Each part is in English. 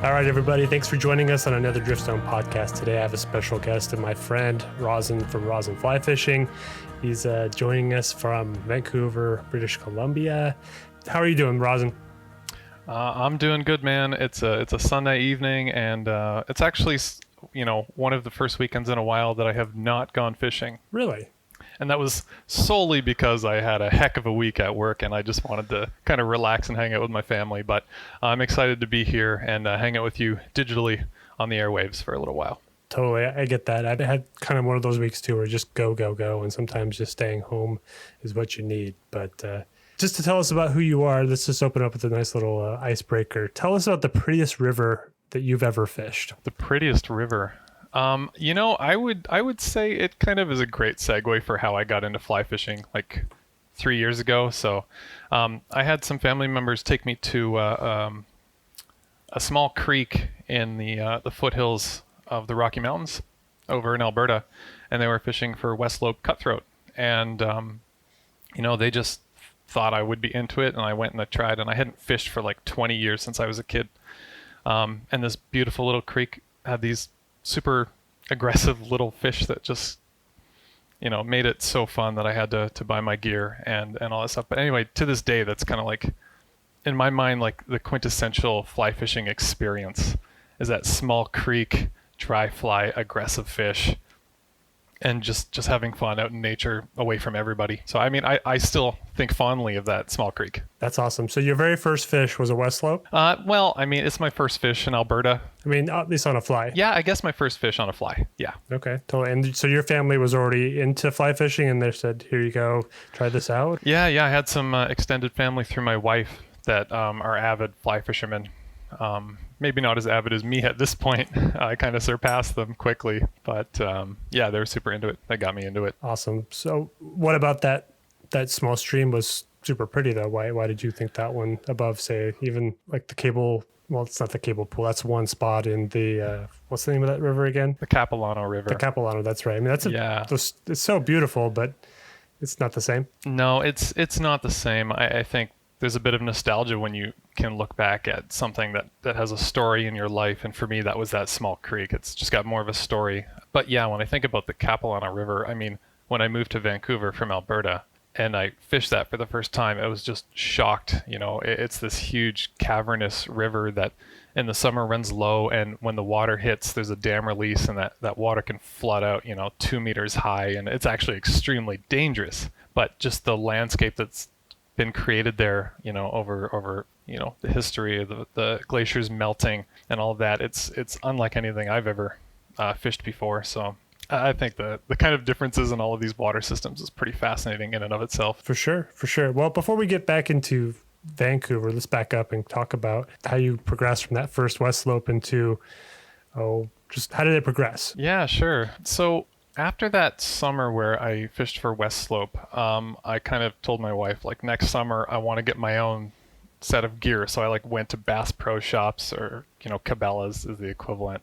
All right, everybody. Thanks for joining us on another Driftstone podcast. Today, I have a special guest and my friend, Rosin from Rosin Fly Fishing. He's joining us from Vancouver, British Columbia. How are you doing, Rosin? I'm doing good, man. It's a Sunday evening, and it's actually, one of the first weekends in a while that I have not gone fishing. Really? And that was solely because I had a heck of a week at work, and I just wanted to kind of relax and hang out with my family. But I'm excited to be here and hang out with you digitally on the airwaves for a little while. Totally. I get that. I had kind of one of those weeks, too, where just go, and sometimes just staying home is what you need. But just to tell us about who you are, let's just open up with a nice little icebreaker. Tell us about the prettiest river that you've ever fished. The prettiest river. I would say it kind of is a great segue for how I got into fly fishing like 3 years ago. So I had some family members take me to a small creek in the foothills of the Rocky Mountains over in Alberta, and they were fishing for West Slope cutthroat. And, they just thought I would be into it, and I went and I tried, and I hadn't fished for like 20 years since I was a kid. And this beautiful little creek had these super aggressive little fish that just, made it so fun that I had to buy my gear and all that stuff. But anyway, to this day, that's kind of like, in my mind, like the quintessential fly fishing experience is that small creek, dry fly, aggressive fish, and just having fun out in nature away from everybody. So, I still think fondly of that small creek. That's awesome. So your very first fish was a West Slope? It's my first fish in Alberta. At least on a fly. Yeah, I guess my first fish on a fly. Yeah. Okay, totally. And so your family was already into fly fishing and they said, here you go, try this out? Yeah. I had some extended family through my wife that are avid fly fishermen. Maybe not as avid as me at this point. I kind of surpassed them quickly, but they were super into it. They got me into it. Awesome. So what about that small stream was super pretty though? Why did you think that one above, say, even like the cable? Well, it's not the cable pool. That's one spot in the, what's the name of that river again? The Capilano River. The Capilano, that's right. It's so beautiful, but it's not the same. No, it's not the same. I think there's a bit of nostalgia when you can look back at something that has a story in your life. And for me, that was that small creek. It's just got more of a story. But yeah, when I think about the Capilano River, when I moved to Vancouver from Alberta and I fished that for the first time, I was just shocked. It's this huge cavernous river that in the summer runs low. And when the water hits, there's a dam release and that water can flood out, 2 meters high. And it's actually extremely dangerous. But just the landscape that's been created there, over the history of the glaciers melting and all of that. It's unlike anything I've ever fished before. So I think the kind of differences in all of these water systems is pretty fascinating in and of itself. For sure. Well, before we get back into Vancouver, let's back up and talk about how you progressed from that first West Slope into, just how did it progress? Yeah, sure. So after that summer where I fished for West Slope, I kind of told my wife, like, next summer I want to get my own set of gear. So I went to Bass Pro Shops, or Cabela's is the equivalent,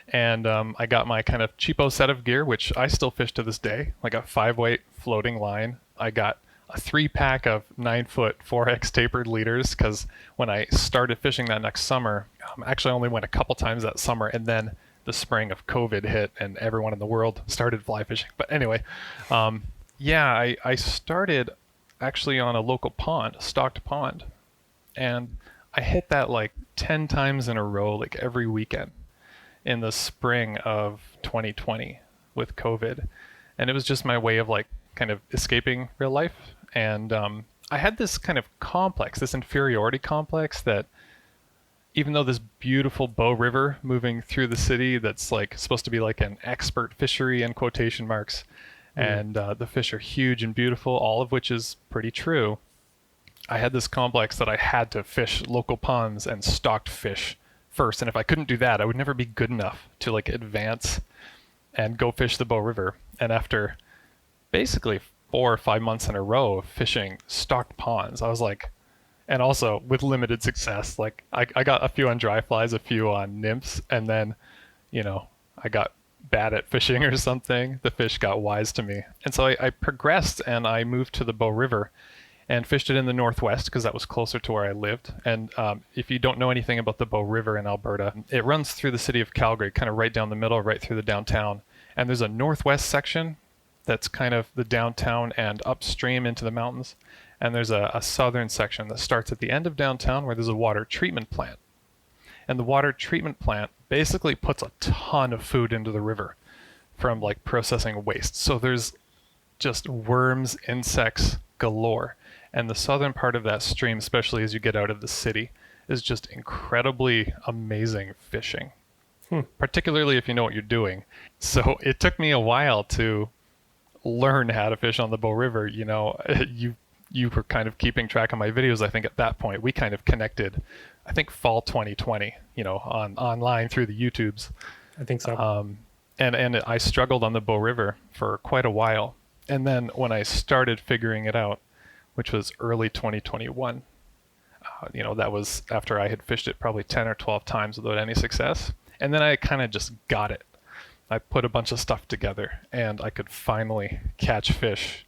and I got my kind of cheapo set of gear, which I still fish to this day, like a 5-weight floating line. I got a 3-pack of 9-foot 4X tapered leaders, because when I started fishing that next summer, actually I only went a couple times that summer, and then the spring of COVID hit and everyone in the world started fly fishing. But anyway, I started actually on a local pond, a stocked pond, and I hit that like 10 times in a row, like every weekend in the spring of 2020 with COVID. And it was just my way of like kind of escaping real life. And I had this kind of complex, this inferiority complex, that even though this beautiful Bow River moving through the city that's like supposed to be like an expert fishery in quotation marks, and the fish are huge and beautiful, all of which is pretty true, I had this complex that I had to fish local ponds and stocked fish first. And if I couldn't do that, I would never be good enough to like advance and go fish the Bow River. And after basically 4 or 5 months in a row of fishing stocked ponds, I was like, and also with limited success, like I got a few on dry flies, a few on nymphs, and then, I got bad at fishing or something. The fish got wise to me. And so I progressed and I moved to the Bow River. and fished it in the Northwest because that was closer to where I lived. And if you don't know anything about the Bow River in Alberta, it runs through the city of Calgary, kind of right down the middle, right through the downtown. And there's a Northwest section that's kind of the downtown and upstream into the mountains. And there's a southern section that starts at the end of downtown where there's a water treatment plant. And the water treatment plant basically puts a ton of food into the river from like processing waste. So there's just worms, insects galore. And the southern part of that stream, especially as you get out of the city, is just incredibly amazing fishing, particularly if you know what you're doing. So it took me a while to learn how to fish on the Bow River. You know, you were kind of keeping track of my videos. I think at that point we kind of connected, I think fall 2020, you know, online through the YouTubes. I think so. And I struggled on the Bow River for quite a while. And then when I started figuring it out, which was early 2021, you know, that was after I had fished it probably 10 or 12 times without any success. And then I kind of just got it. I put a bunch of stuff together and I could finally catch fish.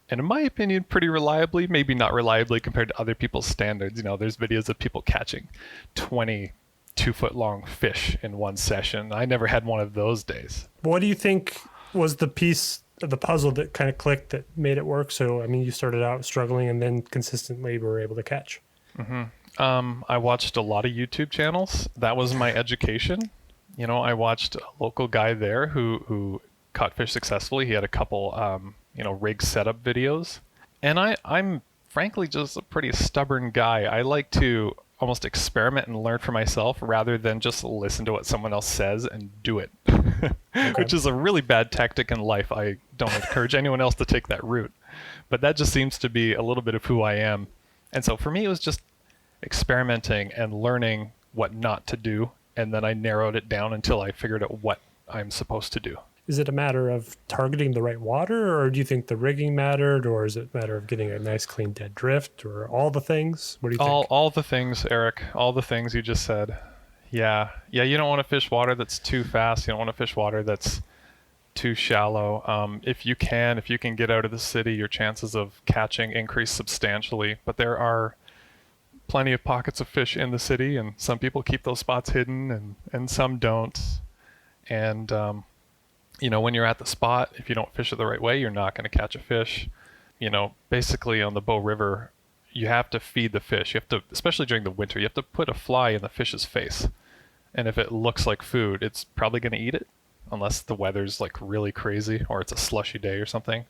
And in my opinion, pretty reliably, maybe not reliably compared to other people's standards. You know, there's videos of people catching 22-foot long fish in one session. I never had one of those days. What do you think was the piece of the puzzle that kind of clicked that made it work? So, I mean, you started out struggling and then consistently were able to catch. I watched a lot of YouTube channels. That was my education. You know, I watched a local guy there who caught fish successfully. He had a couple, rig setup videos. And I'm frankly just a pretty stubborn guy. I like to almost experiment and learn for myself rather than just listen to what someone else says and do it, which is a really bad tactic in life. I don't encourage anyone else to take that route, but that just seems to be a little bit of who I am. And so for me, it was just experimenting and learning what not to do. And then I narrowed it down until I figured out what I'm supposed to do. Is it a matter of targeting the right water, or do you think the rigging mattered, or is it a matter of getting a nice, clean, dead drift, or all the things? What do you think? All the things, Eric. All the things you just said. Yeah. You don't want to fish water that's too fast. You don't want to fish water that's too shallow. If you can get out of the city, your chances of catching increase substantially. But there are plenty of pockets of fish in the city, and some people keep those spots hidden, and some don't. And when you're at the spot, if you don't fish it the right way, you're not going to catch a fish. You know, basically on the Bow River, you have to feed the fish. You have to, especially during the winter, you have to put a fly in the fish's face. And if it looks like food, it's probably going to eat it, unless the weather's like really crazy or it's a slushy day or something.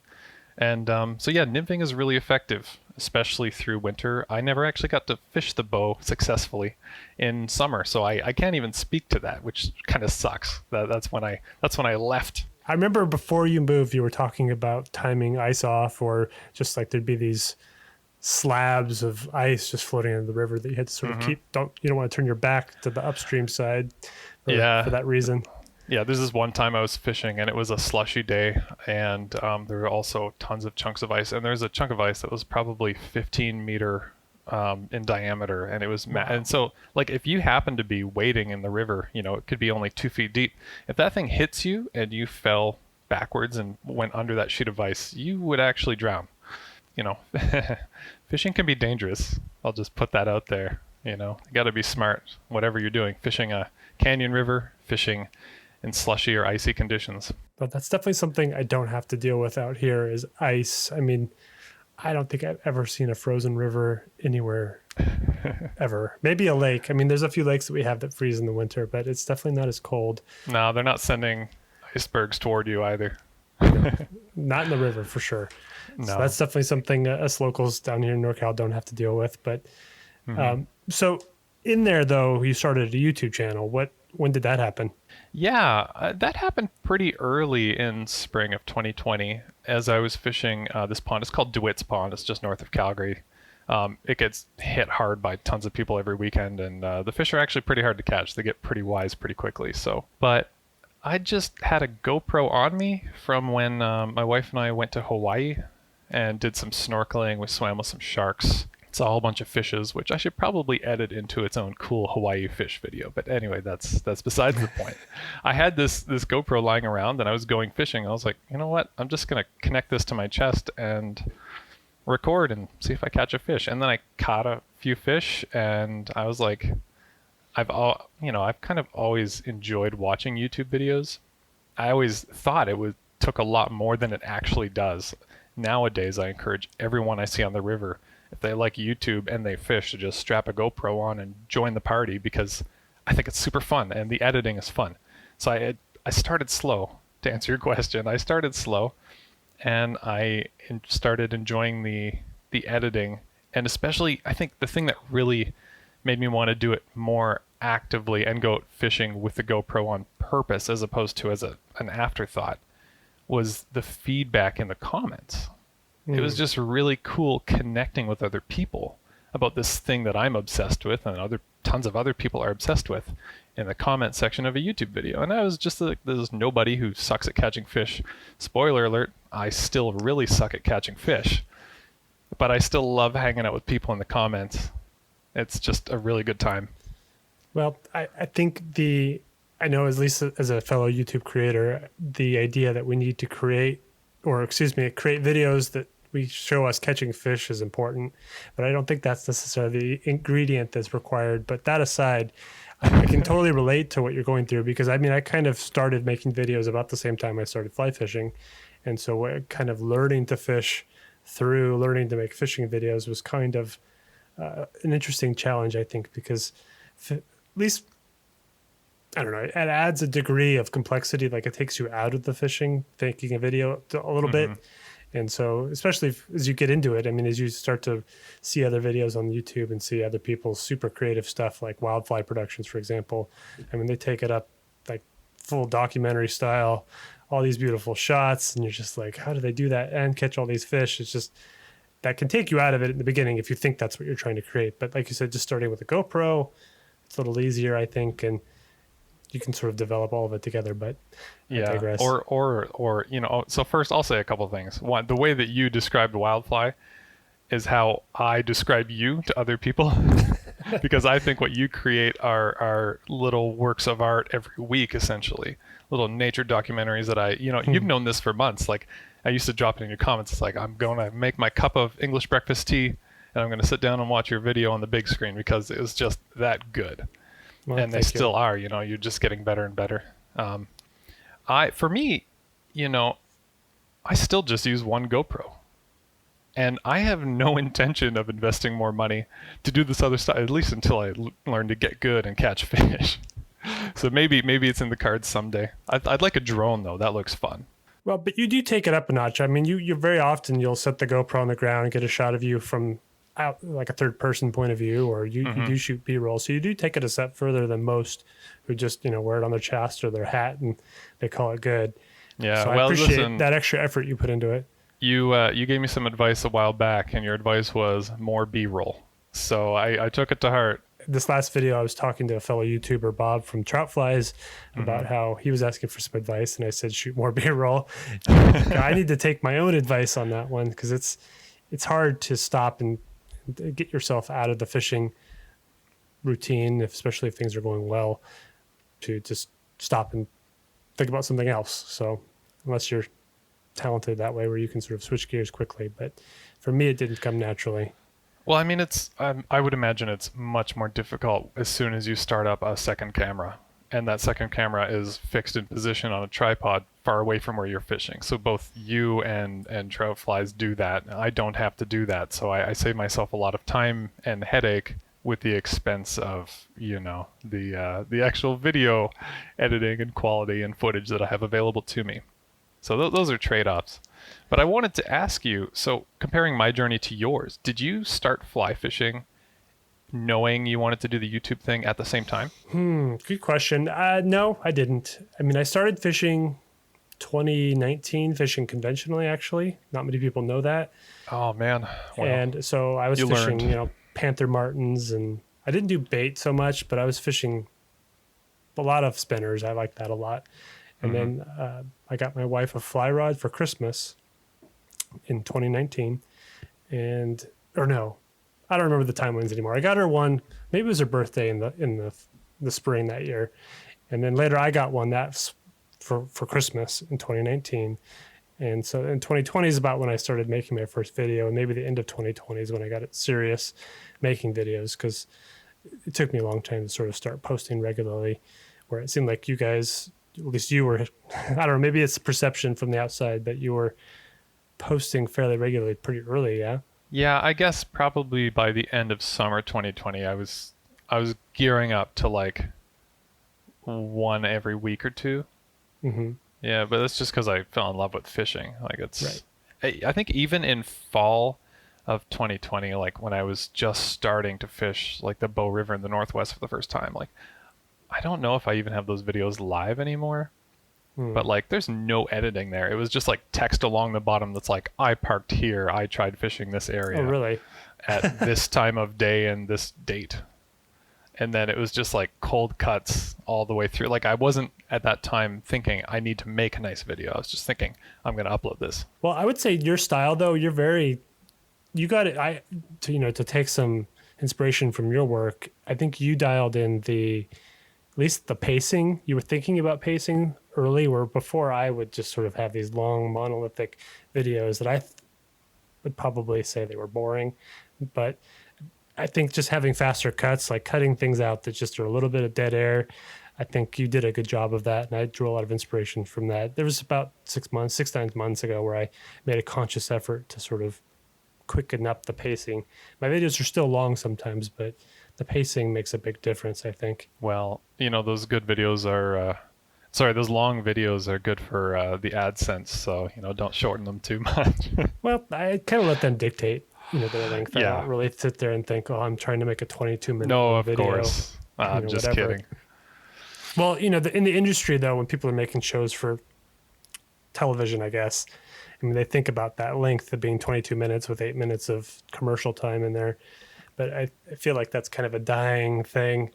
And nymphing is really effective, especially through winter. I never actually got to fish the bow successfully in summer, so I can't even speak to that, which kind of sucks. That's when I left. I remember before you moved, you were talking about timing ice off, or just like there'd be these slabs of ice just floating in the river that you had to sort of keep. You don't want to turn your back to the upstream side for that reason. Yeah, there's this one time I was fishing and it was a slushy day, and there were also tons of chunks of ice. And there's a chunk of ice that was probably 15 meter in diameter, and it was and so like if you happen to be wading in the river, you know, it could be only 2 feet deep. If that thing hits you and you fell backwards and went under that sheet of ice, you would actually drown. You know, fishing can be dangerous. I'll just put that out there. You know, you got to be smart, whatever you're doing. Fishing a canyon river, fishing in slushy or icy conditions. But that's definitely something I don't have to deal with out here is ice. I mean, I don't think I've ever seen a frozen river anywhere ever. Maybe a lake. I mean, there's a few lakes that we have that freeze in the winter, but it's definitely not as cold. No, they're not sending icebergs toward you either. Not in the river for sure. No. So that's definitely something us locals down here in NorCal don't have to deal with. But so in there, though, you started a YouTube channel. When did that happen? Yeah, that happened pretty early in spring of 2020 as I was fishing this pond. It's called DeWitt's Pond. It's just north of Calgary. It gets hit hard by tons of people every weekend, and the fish are actually pretty hard to catch. They get pretty wise pretty quickly. But I just had a GoPro on me from when my wife and I went to Hawaii and did some snorkeling. We swam with some sharks. Saw a whole bunch of fishes, which I should probably edit into its own cool Hawaii fish video. But anyway, that's besides the point. I had this GoPro lying around and I was going fishing. I was like, you know what? I'm just going to connect this to my chest and record and see if I catch a fish. And then I caught a few fish, and I was like, I've kind of always enjoyed watching YouTube videos. I always thought took a lot more than it actually does. Nowadays, I encourage everyone I see on the river, if they like YouTube and they fish, to just strap a GoPro on and join the party, because I think it's super fun and the editing is fun. So I started slow, to answer your question. I started slow, and I started enjoying the editing, and especially I think the thing that really made me want to do it more actively and go fishing with the GoPro on purpose as opposed to as an afterthought was the feedback in the comments. It was just really cool connecting with other people about this thing that I'm obsessed with and tons of other people are obsessed with in the comment section of a YouTube video. And I was just like, there's nobody who sucks at catching fish. Spoiler alert, I still really suck at catching fish. But I still love hanging out with people in the comments. It's just a really good time. Well, I think I know, at least as a fellow YouTube creator, the idea that we need to create videos that we show us catching fish is important, but I don't think that's necessarily the ingredient that's required. But that aside, I can totally relate to what you're going through, because I mean, I kind of started making videos about the same time I started fly fishing. And so kind of learning to fish through learning to make fishing videos was kind of an interesting challenge, I think, because at least, I don't know, it adds a degree of complexity. Like, it takes you out of the fishing, making a video a little bit. And so, especially as you get into it, I mean, as you start to see other videos on YouTube and see other people's super creative stuff, like Wildfly Productions, for example, I mean, they take it up like full documentary style, all these beautiful shots, and you're just like, how do they do that and catch all these fish? It's just, that can take you out of it in the beginning if you think that's what you're trying to create. But like you said, just starting with a GoPro, it's a little easier, I think, and you can sort of develop all of it together. But yeah, I digress. or so first I'll say a couple of things. One, the way that you described Wildfly is how I describe you to other people. Because I think what you create are little works of art every week, essentially little nature documentaries that you've known this for months. Like, I used to drop it in your comments. It's like, I'm going to make my cup of English breakfast tea and I'm going to sit down and watch your video on the big screen, because it was just that good. Well, and they still are, you're just getting better and better. For me, I still just use one GoPro, and I have no intention of investing more money to do this other stuff, at least until I learn to get good and catch fish. So maybe it's in the cards someday. I'd like a drone though. That looks fun. Well, but you do take it up a notch. I mean, you very often you'll set the GoPro on the ground and get a shot of you from out, like a third person point of view, or you do shoot B-roll. So you do take it a step further than most who just, wear it on their chest or their hat and they call it good. Yeah. So I appreciate that extra effort you put into it. You gave me some advice a while back, and your advice was more B-roll. So I took it to heart. This last video, I was talking to a fellow YouTuber, Bob from Trout Flies, about how he was asking for some advice, and I said, shoot more B-roll. I need to take my own advice on that one, because it's hard to stop and get yourself out of the fishing routine, especially if things are going well, to just stop and think about something else. So unless you're talented that way where you can sort of switch gears quickly. But for me, it didn't come naturally. Well, I mean, I would imagine it's much more difficult as soon as you start up a second camera, and that second camera is fixed in position on a tripod far away from where you're fishing. So both you and Trout Flies do that. I don't have to do that, so I save myself a lot of time and headache with the expense of the actual video editing and quality and footage that I have available to me. So those are trade-offs. But I wanted to ask you, so comparing my journey to yours, did you start fly fishing knowing you wanted to do the YouTube thing at the same time? Good question. No, I didn't. I mean, I started fishing 2019, fishing conventionally, actually. Not many people know that. Oh, man. Wow. And so I was fishing, panther martins, and I didn't do bait so much, but I was fishing a lot of spinners. I like that a lot. And then I got my wife a fly rod for Christmas in 2019. Or no, I don't remember the timelines anymore. I got her one, maybe it was her birthday in the spring that year. And then later I got one that's for Christmas in 2019. And so in 2020 is about when I started making my first video, and maybe the end of 2020 is when I got it serious making videos, because it took me a long time to sort of start posting regularly, where it seemed like you guys, at least you were, I don't know, maybe it's perception from the outside, but you were posting fairly regularly pretty early, yeah? Yeah, I guess probably by the end of summer 2020, I was gearing up to like one every week or two. Mm-hmm. Yeah, but that's just because I fell in love with fishing. Like it's, Right. I think even in fall of 2020, like when I was just starting to fish like the Bow River in the Northwest for the first time, like I don't know if I even have those videos live anymore. But like there's no editing there. It was just like text along the bottom that's like, I parked here, I tried fishing this area Oh, really? at this time of day and this date. And then it was just like cold cuts all the way through. Like I wasn't at that time thinking I need to make a nice video. I was just thinking I'm going to upload this. Well, I would say your style, though, you got it. To take some inspiration from your work, I think you dialed in at least the pacing. You were thinking about pacing early, where before I would just sort of have these long monolithic videos that I would probably say they were boring. But I think just having faster cuts, like cutting things out that just are a little bit of dead air, I think you did a good job of that. And I drew a lot of inspiration from that. There was about 9 months ago where I made a conscious effort to sort of quicken up the pacing. My videos are still long sometimes, but the pacing makes a big difference, I think. Well, those good videos are, those long videos are good for the AdSense. So, don't shorten them too much. Well, I kind of let them dictate, their length. Yeah. I don't really sit there and think, oh, I'm trying to make a 22-minute No, of video. course. I'm just whatever. kidding. Well, in the industry, though, when people are making shows for television, I guess, I mean, they think about that length of being 22 minutes with 8 minutes of commercial time in there. But I feel like that's kind of a dying thing.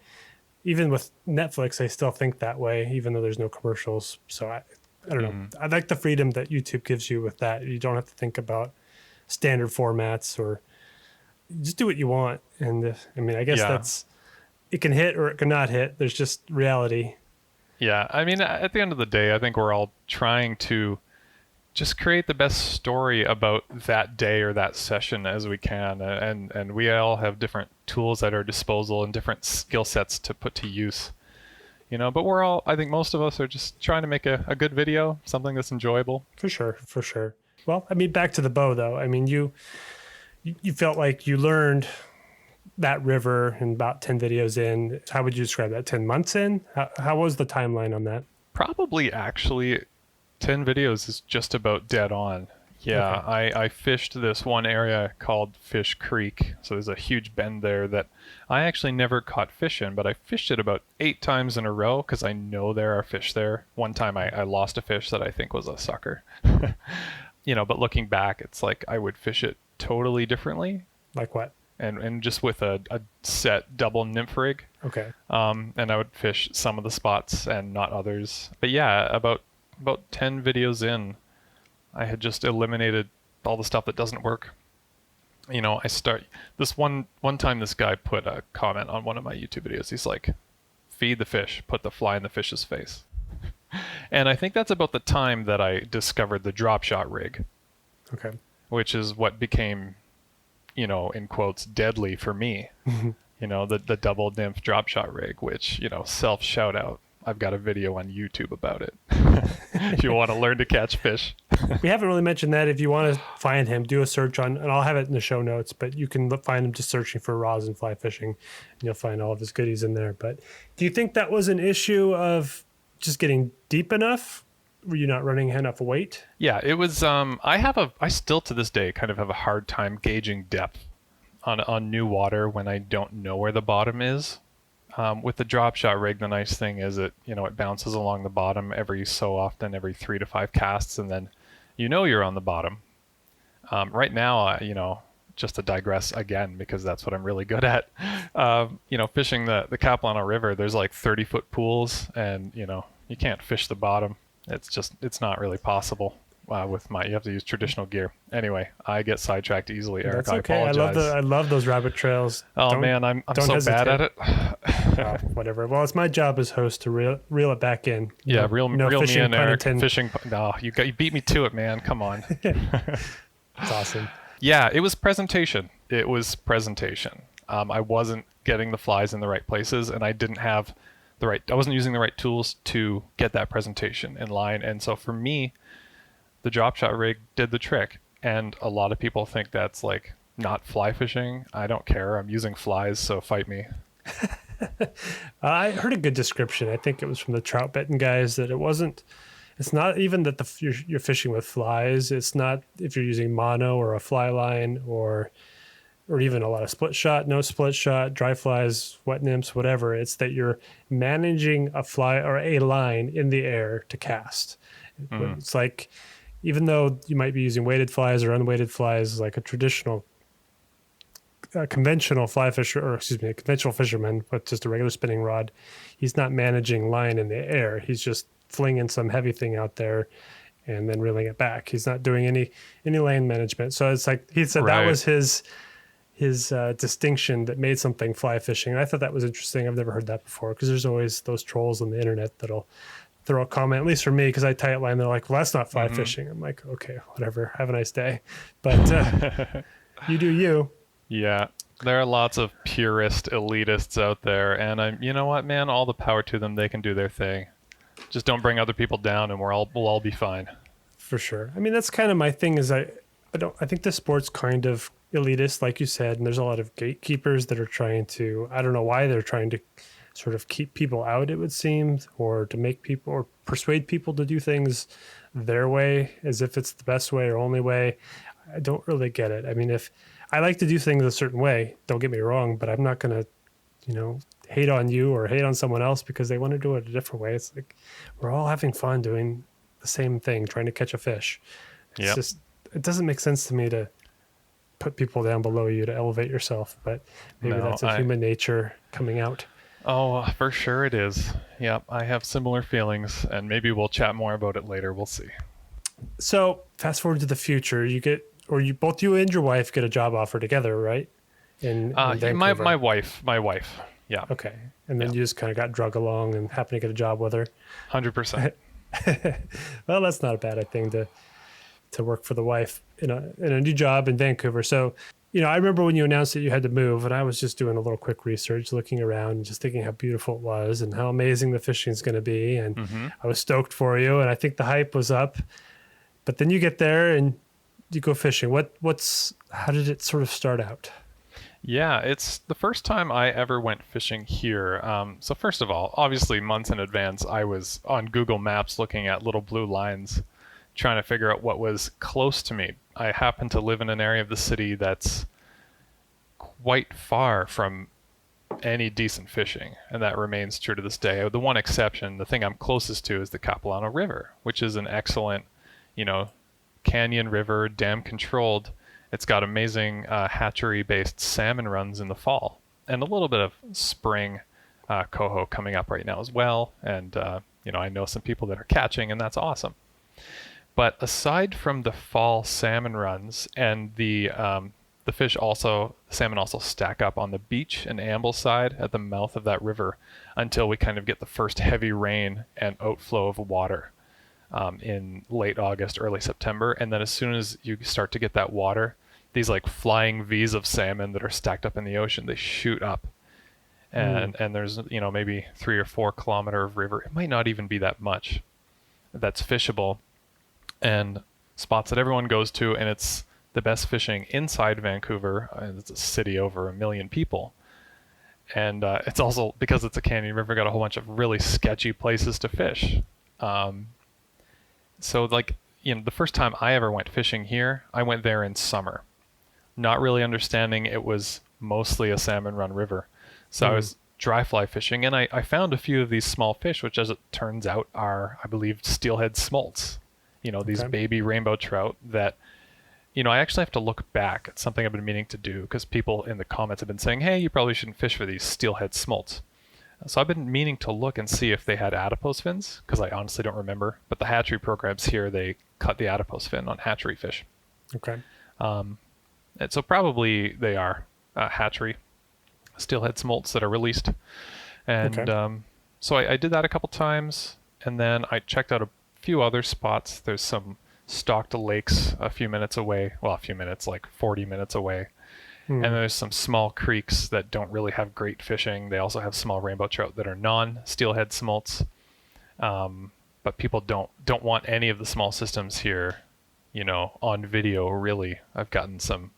Even with Netflix, I still think that way, even though there's no commercials. So I don't know. I like the freedom that YouTube gives you with that. You don't have to think about standard formats, or just do what you want. And I guess that's, it can hit or it can not hit. There's just reality. Yeah. I mean, at the end of the day, I think we're all trying to just create the best story about that day or that session as we can. And we all have different tools at our disposal and different skill sets to put to use, but I think most of us are just trying to make a good video, something that's enjoyable. For sure. Well, back to the bow, though. You felt like you learned that river in about 10 videos in. How would you describe that? 10 months in? How was the timeline on that? Probably actually 10 videos is just about dead on. Yeah, okay. I fished this one area called Fish Creek. So there's a huge bend there that I actually never caught fish in, but I fished it about 8 times in a row because I know there are fish there. One time I lost a fish that I think was a sucker. But looking back, it's like I would fish it totally differently. Like what? And just with a set double nymph rig. Okay. And I would fish some of the spots and not others. But yeah, about 10 videos in, I had just eliminated all the stuff that doesn't work. I start this one time this guy put a comment on one of my YouTube videos. He's like, feed the fish, put the fly in the fish's face. And I think that's about the time that I discovered the drop shot rig. Okay. Which is what became, in quotes, deadly for me. The double nymph drop shot rig, which, self shout out. I've got a video on YouTube about it. If you want to learn to catch fish. We haven't really mentioned that. If you want to find him, do a search and I'll have it in the show notes, but you can find him just searching for Rosin fly fishing, and you'll find all of his goodies in there. But do you think that was an issue of just getting deep enough? Were you not running enough weight? Yeah, it was, I still to this day kind of have a hard time gauging depth on new water when I don't know where the bottom is. With the drop shot rig, the nice thing is it bounces along the bottom every so often, every 3 to 5 casts, and then you're on the bottom. Right now, just to digress again, because that's what I'm really good at, fishing the Capilano River, there's like 30-foot pools, and you can't fish the bottom. It's not really possible. You have to use traditional gear. Anyway, I get sidetracked easily, Eric. That's okay. I apologize. I love those rabbit trails. Oh man, I'm so hesitate. bad at it. Whatever. Well, it's my job as host to reel it back in. Yeah, reel me in, Eric. Intended. You beat me to it, man. Come on. It's awesome. Yeah, it was presentation. I wasn't getting the flies in the right places, and I wasn't using the right tools to get that presentation in line. And so for me, the drop shot rig did the trick. And a lot of people think that's like not fly fishing. I don't care. I'm using flies, so fight me. I heard a good description. I think it was from the trout betting guys that it's not even that you're fishing with flies. It's not if you're using mono or a fly line or even a lot of split shot, no split shot, dry flies, wet nymphs, whatever. It's that you're managing a fly or a line in the air to cast. It's like, even though you might be using weighted flies or unweighted flies, like a conventional fly fisher, or excuse me, a conventional fisherman with just a regular spinning rod, he's not managing line in the air. He's just flinging some heavy thing out there and then reeling it back. He's not doing any lane management. So it's like he said that was his distinction that made something fly fishing. And I thought that was interesting. I've never heard that before, because there's always those trolls on the internet that'll throw a comment, at least for me, because I tie it line. They're like, well, that's not fly fishing. I'm like, okay, whatever. Have a nice day. But you do you. Yeah, there are lots of purist elitists out there, and you know what, man? All the power to them. They can do their thing. Just don't bring other people down, and we'll all be fine. For sure. I mean, that's kind of my thing. Is I think the sport's kind of elitist, like you said, and there's a lot of gatekeepers that are trying to. I don't know why they're trying to sort of keep people out, it would seem, or to make people or persuade people to do things their way, as if it's the best way or only way. I don't really get it. I mean, if I like to do things a certain way, don't get me wrong, but I'm not going to, hate on you or hate on someone else because they want to do it a different way. It's like we're all having fun doing the same thing, trying to catch a fish. It's just, it doesn't make sense to me to put people down below you to elevate yourself, but maybe that's human nature coming out. Oh, for sure it is. Yeah, I have similar feelings, and maybe we'll chat more about it later. We'll see. So fast forward to the future, both you and your wife get a job offer together, right? In Vancouver. My wife. Yeah. Okay. And then you just kind of got drug along and happened to get a job with her. 100%. Well, that's not a bad thing to work for the wife in a new job in Vancouver. So, I remember when you announced that you had to move, and I was just doing a little quick research, looking around and just thinking how beautiful it was and how amazing the fishing is going to be. And I was stoked for you, and I think the hype was up. But then you get there and you go fishing. How did it sort of start out? Yeah, it's the first time I ever went fishing here. So first of all, obviously months in advance, I was on Google Maps looking at little blue lines, trying to figure out what was close to me. I happen to live in an area of the city that's quite far from any decent fishing, and that remains true to this day. The one exception, the thing I'm closest to, is the Capilano River, which is an excellent, canyon river, dam controlled. It's got amazing hatchery-based salmon runs in the fall, and a little bit of spring coho coming up right now as well. And I know some people that are catching, and that's awesome. But aside from the fall salmon runs, and the salmon also stack up on the beach and amble side at the mouth of that river until we kind of get the first heavy rain and outflow of water in late August, early September. And then as soon as you start to get that water, these like flying V's of salmon that are stacked up in the ocean, they shoot up. And there's, maybe 3 or 4 kilometer of river. It might not even be that much that's fishable, and spots that everyone goes to. And it's the best fishing inside Vancouver. It's a city over 1 million people. And it's also, because it's a canyon river, got a whole bunch of really sketchy places to fish. So the first time I ever went fishing here, I went there in summer, not really understanding it was mostly a salmon run river. So I was dry fly fishing, and I found a few of these small fish, which as it turns out are, I believe, steelhead smolts, these baby rainbow trout that, I actually have to look back at something I've been meaning to do, because people in the comments have been saying, hey, you probably shouldn't fish for these steelhead smolts. So I've been meaning to look and see if they had adipose fins, because I honestly don't remember. But the hatchery programs here, they cut the adipose fin on hatchery fish. Okay. And so probably they are hatchery steelhead smolts that are released. And Okay. so I did that a couple times, and then I checked out a few other spots. There's some stocked lakes a few minutes away. Well, a few minutes, like 40 minutes away. And Hmm. there's some small creeks that don't really have great fishing. They also have small rainbow trout that are non-steelhead smolts. But people don't want any of the small systems here, on video. Really, I've gotten some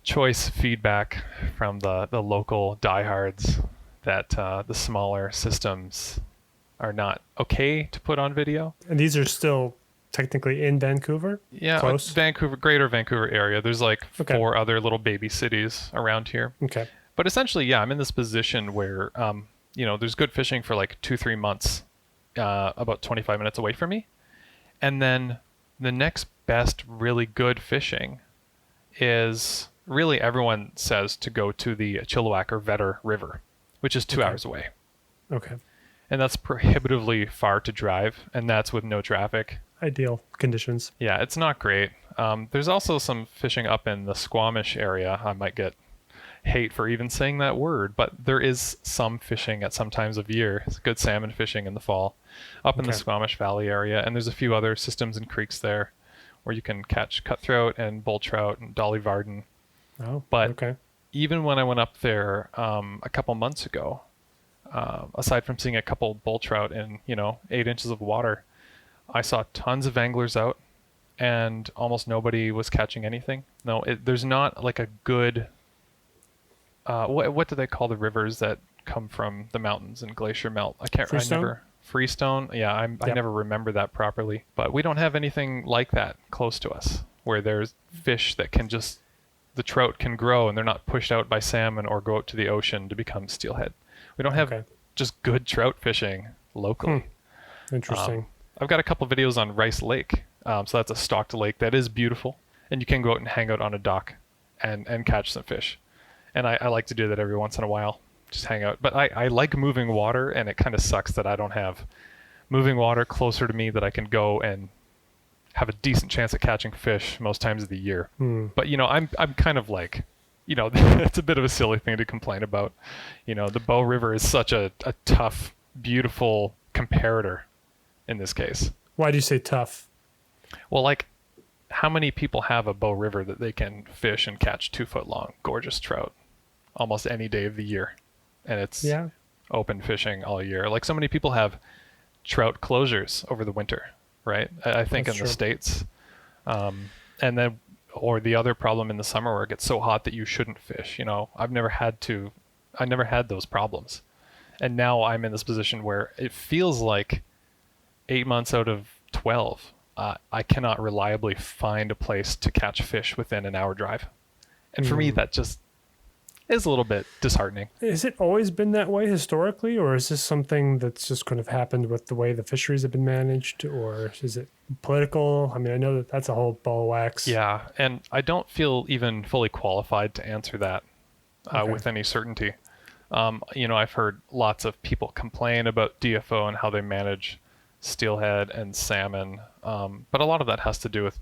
choice feedback from the local diehards that the smaller systems are not okay to put on video. And these are still technically in Vancouver? Yeah, Close? Vancouver, Greater Vancouver area. There's like Okay. 4 other little baby cities around here. Okay. But essentially, yeah, I'm in this position where, there's good fishing for like 2-3 months, about 25 minutes away from me. And then the next best really good fishing is really everyone says to go to the Chilliwack or Vetter River, which is 2 hours away. Okay. And that's prohibitively far to drive, and that's with no traffic. Ideal conditions. Yeah, it's not great. There's also some fishing up in the Squamish area. I might get hate for even saying that word, but there is some fishing at some times of year. It's good salmon fishing in the fall up in the Okay. Squamish Valley area, and there's a few other systems and creeks there where you can catch cutthroat and bull trout and dolly varden. Oh, But okay. even when I went up there a couple months ago, aside from seeing a couple bull trout in 8 inches of water, I saw tons of anglers out, and almost nobody was catching anything. No, there's not like a good. What do they call the rivers that come from the mountains and glacier melt? Freestone? Freestone. Yeah, I Yep. never remember that properly. But we don't have anything like that close to us, where there's fish that can just the trout can grow and they're not pushed out by salmon or go out to the ocean to become steelhead. We don't have Okay. just good trout fishing locally. Interesting. I've got a couple videos on Rice Lake. So that's a stocked lake that is beautiful, and you can go out and hang out on a dock and catch some fish. And I like to do that every once in a while, just hang out. But I like moving water, and it kind of sucks that I don't have moving water closer to me that I can go and have a decent chance at catching fish most times of the year. But I'm kind of like, it's a bit of a silly thing to complain about. The Bow River is such a tough, beautiful comparator in this case. Why do you say tough? Well, like, how many people have a Bow River that they can fish and catch 2-foot long, gorgeous trout almost any day of the year? And it's Yeah. open fishing all year. Like, so many people have trout closures over the winter, right? I think That's in the true. States. And then, or the other problem in the summer where it gets so hot that you shouldn't fish. I never had those problems. And now I'm in this position where it feels like 8 months out of 12, I cannot reliably find a place to catch fish within an hour drive. And for me, that just is a little bit disheartening. Has it always been that way historically, or is this something that's just kind of happened with the way the fisheries have been managed, or is it political? I mean, I know that that's a whole ball of wax. Yeah, and I don't feel even fully qualified to answer that Okay. with any certainty. I've heard lots of people complain about DFO and how they manage steelhead and salmon, but a lot of that has to do with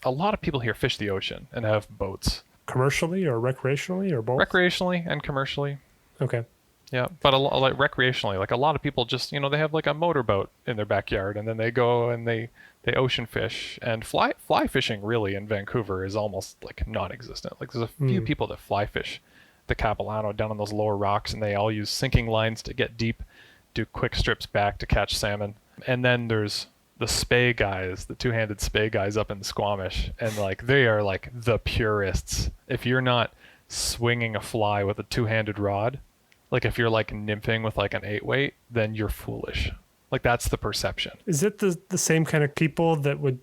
a lot of people here fish the ocean and have boats, Commercially or recreationally or both? recreationally and commercially. Okay. Yeah, but like recreationally, like a lot of people just they have like a motorboat in their backyard, and then they go and they ocean fish, and fly fishing really in Vancouver is almost like non-existent. Like there's a few people that fly fish the Capilano down on those lower rocks, and they all use sinking lines to get deep, do quick strips back to catch salmon. And then there's the spay guys, the two-handed spay guys up in the Squamish, and like they are like the purists. If you're not swinging a fly with a two-handed rod, like if you're like nymphing with like an 8-weight, then you're foolish. Like that's the perception. Is it the same kind of people that would,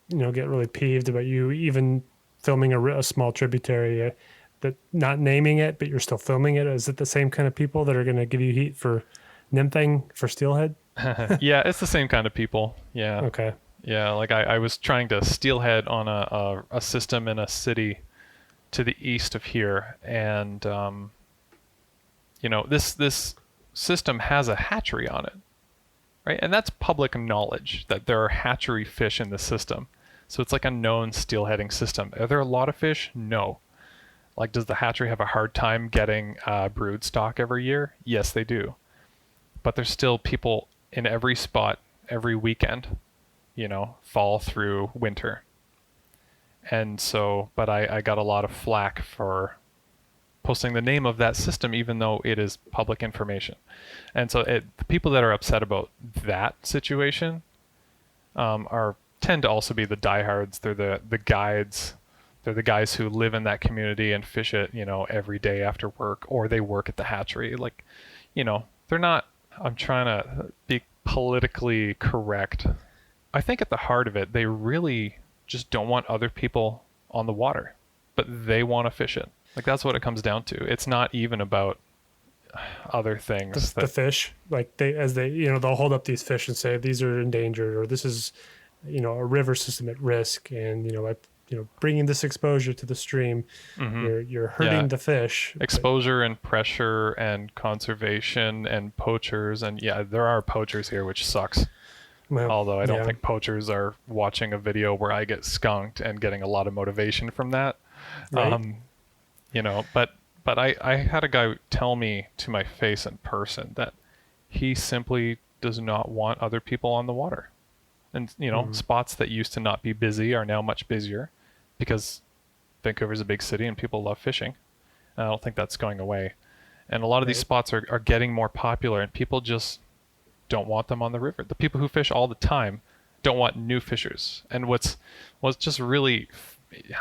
get really peeved about you even filming a small tributary, that not naming it, but you're still filming it? Is it the same kind of people that are going to give you heat for nymphing for steelhead? Yeah, it's the same kind of people. Yeah. Okay. Yeah, like I was trying to steelhead on a system in a city to the east of here, and this system has a hatchery on it, right? And that's public knowledge that there are hatchery fish in the system. So it's like a known steelheading system. Are there a lot of fish? No. Like, does the hatchery have a hard time getting brood stock every year? Yes, they do. But there's still people in every spot every weekend, fall through winter. And so, but I got a lot of flack for posting the name of that system, even though it is public information. And so the people that are upset about that situation tend to also be the diehards. They're the guides. They're the guys who live in that community and fish it, every day after work, or they work at the hatchery. Like, they're not, I'm trying to be politically correct. I think at the heart of it, they really just don't want other people on the water, but they want to fish it. Like, that's what it comes down to. It's not even about other things. The fish, like they'll hold up these fish and say, these are endangered, or this is, a river system at risk. And, bringing this exposure to the stream, you're hurting the fish. Exposure and pressure and conservation and poachers. And there are poachers here, which sucks. Well, although I don't think poachers are watching a video where I get skunked and getting a lot of motivation from that. Right. But I had a guy tell me to my face in person that he simply does not want other people on the water. And, spots that used to not be busy are now much busier because Vancouver's a big city and people love fishing. And I don't think that's going away. And a lot of these spots are getting more popular and people just don't want them on the river. The people who fish all the time don't want new fishers. And what's just really,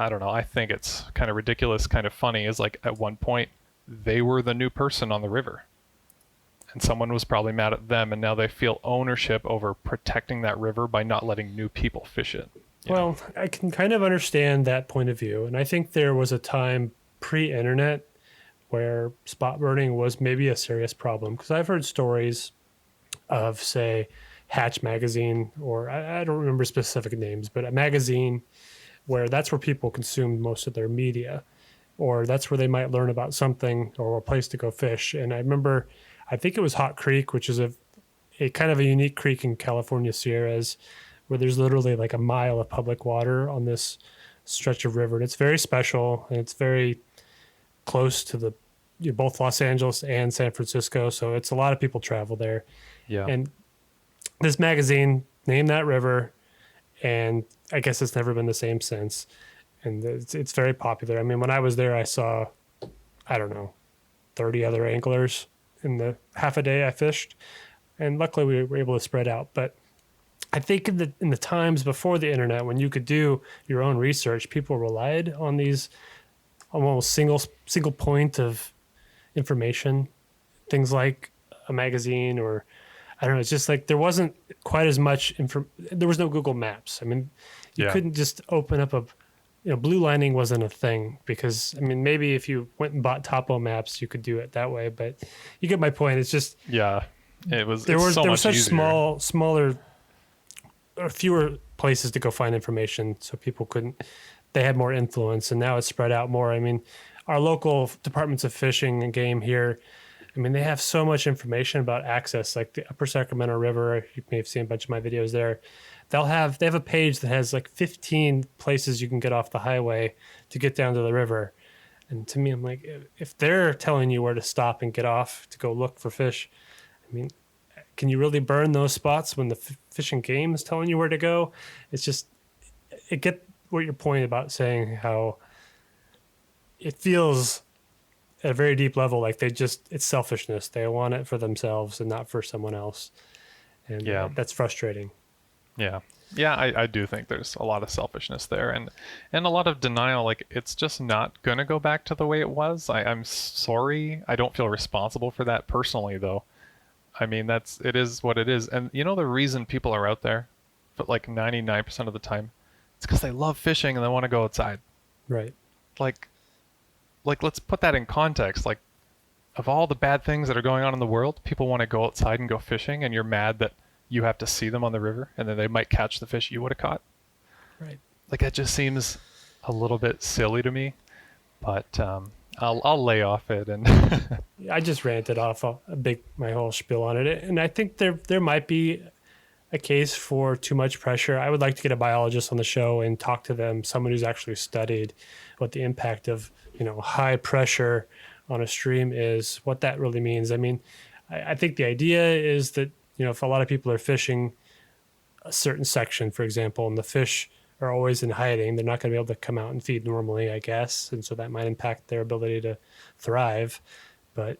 I don't know, I think it's kind of ridiculous, kind of funny, is like at one point they were the new person on the river. And someone was probably mad at them, and now they feel ownership over protecting that river by not letting new people fish it. Well, I can kind of understand that point of view. And I think there was a time pre-internet where spot burning was maybe a serious problem. Because I've heard stories of, say, Hatch magazine, or I don't remember specific names, but a magazine where that's where people consumed most of their media, or that's where they might learn about something or a place to go fish. And I remember, I think it was Hot Creek, which is a kind of a unique creek in California Sierras, where there's literally like a mile of public water on this stretch of river. And it's very special, and it's very close to both Los Angeles and San Francisco. So it's a lot of people travel there. Yeah. And this magazine named that river, and I guess it's never been the same since. And it's very popular. I mean, when I was there, I saw, 30 other anglers in the half a day I fished. And luckily we were able to spread out. But I think in the times before the internet, when you could do your own research, people relied on these almost single point of information, things like a magazine, or I don't know. It's just like there wasn't quite as much there was no Google Maps. I mean, you couldn't just open up blue lining wasn't a thing, because I mean, maybe if you went and bought Topo maps, you could do it that way. But you get my point. It's just it was there was such easier. smaller or fewer places to go find information, so people they had more influence, and now it's spread out more. I mean, our local departments of fishing and game here, I mean, they have so much information about access, like the Upper Sacramento River. You may have seen a bunch of my videos there. They have a page that has like 15 places you can get off the highway to get down to the river. And to me, I'm like, if they're telling you where to stop and get off to go look for fish, I mean, can you really burn those spots when the fishing game is telling you where to go? It's just, get what your point about saying how it feels at a very deep level like it's selfishness. They want it for themselves and not for someone else. And that's frustrating. Yeah. Yeah, I do think there's a lot of selfishness there, and a lot of denial. Like, it's just not going to go back to the way it was. I'm sorry. I don't feel responsible for that personally, though. I mean, it is what it is. And the reason people are out there, but like 99% of the time, it's because they love fishing and they want to go outside. Right. Like let's put that in context. Like, of all the bad things that are going on in the world, people want to go outside and go fishing, and you're mad that you have to see them on the river, and then they might catch the fish you would have caught. Right. Like, that just seems a little bit silly to me, but I'll lay off it. And I just ranted off my whole spiel on it, and I think there might be a case for too much pressure. I would like to get a biologist on the show and talk to them, someone who's actually studied what the impact of, high pressure on a stream is, what that really means. I mean, I think the idea is that, if a lot of people are fishing a certain section, for example, and the fish are always in hiding, they're not going to be able to come out and feed normally, I guess. And so that might impact their ability to thrive. But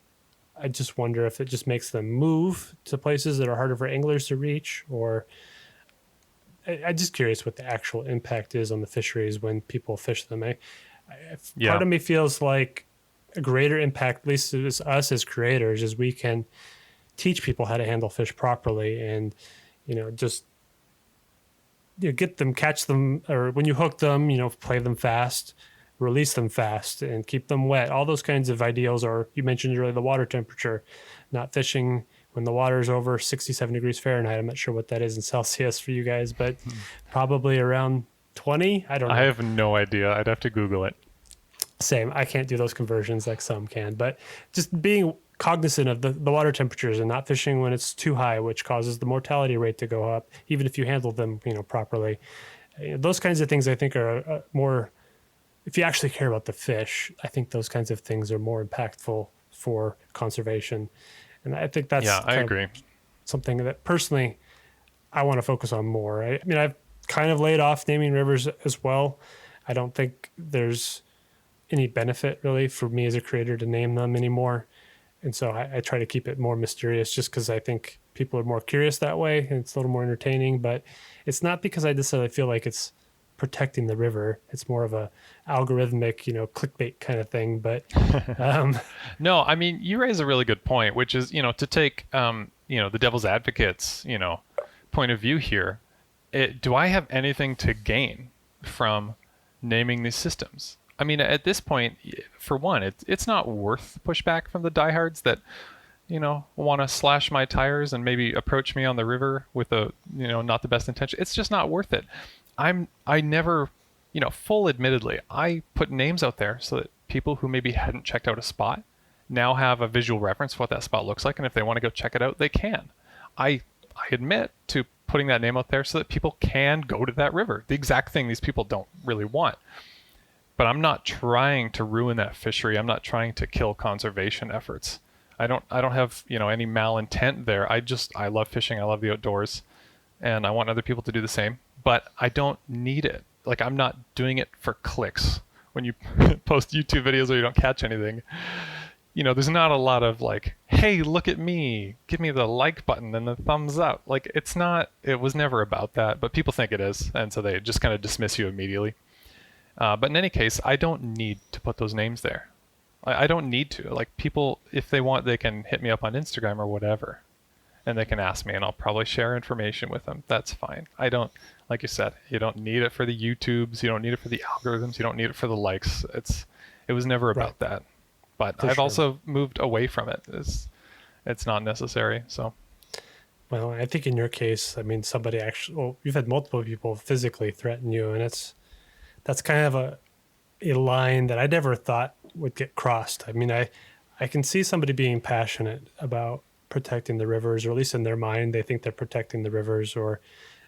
I just wonder if it just makes them move to places that are harder for anglers to reach, or I'm just curious what the actual impact is on the fisheries when people fish them. Part of me feels like a greater impact, at least as us as creators, is we can teach people how to handle fish properly and, just get them, catch them, or when you hook them, play them fast, release them fast, and keep them wet. All those kinds of ideals, or you mentioned earlier the water temperature, not fishing when the water is over 67 degrees Fahrenheit. I'm not sure what that is in Celsius for you guys, but probably around 20. I don't know. I have no idea. I'd have to Google it. Same. I can't do those conversions like some can, but just being cognizant of the water temperatures and not fishing when it's too high, which causes the mortality rate to go up, even if you handle them, properly. Those kinds of things I think are more, if you actually care about the fish, I think those kinds of things are more impactful for conservation. And I think that's I agree. Something that personally I want to focus on more. I mean, I've kind of laid off naming rivers as well. I don't think there's any benefit really for me as a creator to name them anymore. And so I try to keep it more mysterious just because I think people are more curious that way and it's a little more entertaining. But it's not because I necessarily feel like it's protecting the river. It's more of a algorithmic, clickbait kind of thing. But no, I mean, you raise a really good point, which is, to take, the devil's advocate's, point of view here. Do I have anything to gain from naming these systems? I mean, at this point, for one, it's not worth the pushback from the diehards that, want to slash my tires and maybe approach me on the river with not the best intention. It's just not worth it. I never, full admittedly, I put names out there so that people who maybe hadn't checked out a spot now have a visual reference for what that spot looks like. And if they want to go check it out, they can. I admit to putting that name out there so that people can go to that river, the exact thing these people don't really want. But I'm not trying to ruin that fishery. I'm not trying to kill conservation efforts. I don't have, any malintent there. I love fishing. I love the outdoors, and I want other people to do the same, but I don't need it. Like, I'm not doing it for clicks. When you post YouTube videos or you don't catch anything, there's not a lot of like, hey, look at me, give me the like button and the thumbs up. Like, it was never about that, but people think it is. And so they just kind of dismiss you immediately. But in any case, I don't need to put those names there. I don't need to. Like, people, if they want, they can hit me up on Instagram or whatever, and they can ask me, and I'll probably share information with them. That's fine. I don't, like you said, you don't need it for the YouTubes. You don't need it for the algorithms. You don't need it for the likes. It was never about that. But I've also moved away from it. It's not necessary. So. Well, I think in your case, I mean, somebody actually, you've had multiple people physically threaten you, and that's kind of a line that I never thought would get crossed. I mean, I can see somebody being passionate about protecting the rivers, or at least in their mind, they think they're protecting the rivers, or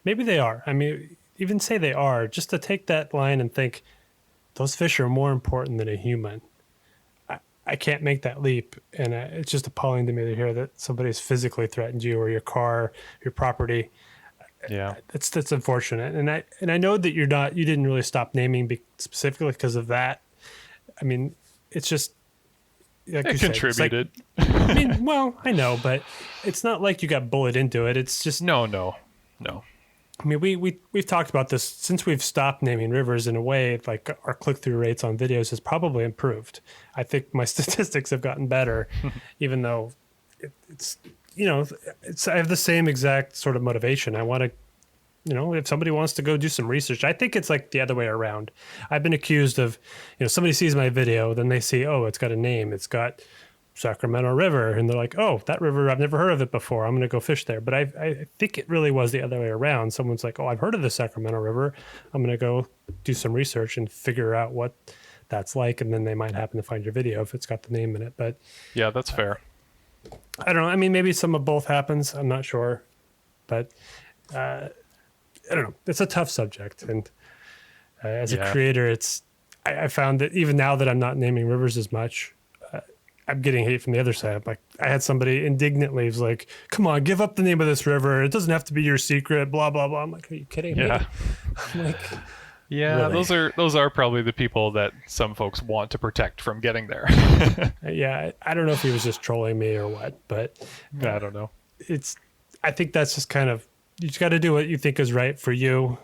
maybe they are. I mean, even say they are, just to take that line and think those fish are more important than a human. I can't make that leap. And it's just appalling to me to hear that somebody's physically threatened you or your car, your property. Yeah, that's unfortunate, and I know that you didn't really stop naming specifically because of that. I mean, it's just like it contributed. Said, I mean, well, I know, but it's not like you got bullied into it. It's just no. I mean, we've talked about this since we've stopped naming rivers. In a way, like our click-through rates on videos has probably improved. I think my statistics have gotten better, even though it's. I have the same exact sort of motivation. I want to, if somebody wants to go do some research, I think it's like the other way around. I've been accused of, somebody sees my video, then they see, oh, it's got a name. It's got Sacramento River. And they're like, oh, that river, I've never heard of it before. I'm going to go fish there. But I think it really was the other way around. Someone's like, oh, I've heard of the Sacramento River. I'm going to go do some research and figure out what that's like. And then they might happen to find your video if it's got the name in it. But yeah, that's fair. I don't know. I mean, maybe some of both happens. I'm not sure. But I don't know. It's a tough subject, and as a Yeah. creator, I found that even now that I'm not naming rivers as much, I'm getting hate from the other side. Like I had somebody indignantly was like, "Come on, give up the name of this river. It doesn't have to be your secret." Blah blah blah. I'm like, "Are you kidding me?" Yeah. I'm like, Yeah, really? those are probably the people that some folks want to protect from getting there. Yeah, I don't know if he was just trolling me or what, but I don't know. it's. I think that's just kind of you just got to do what you think is right for you,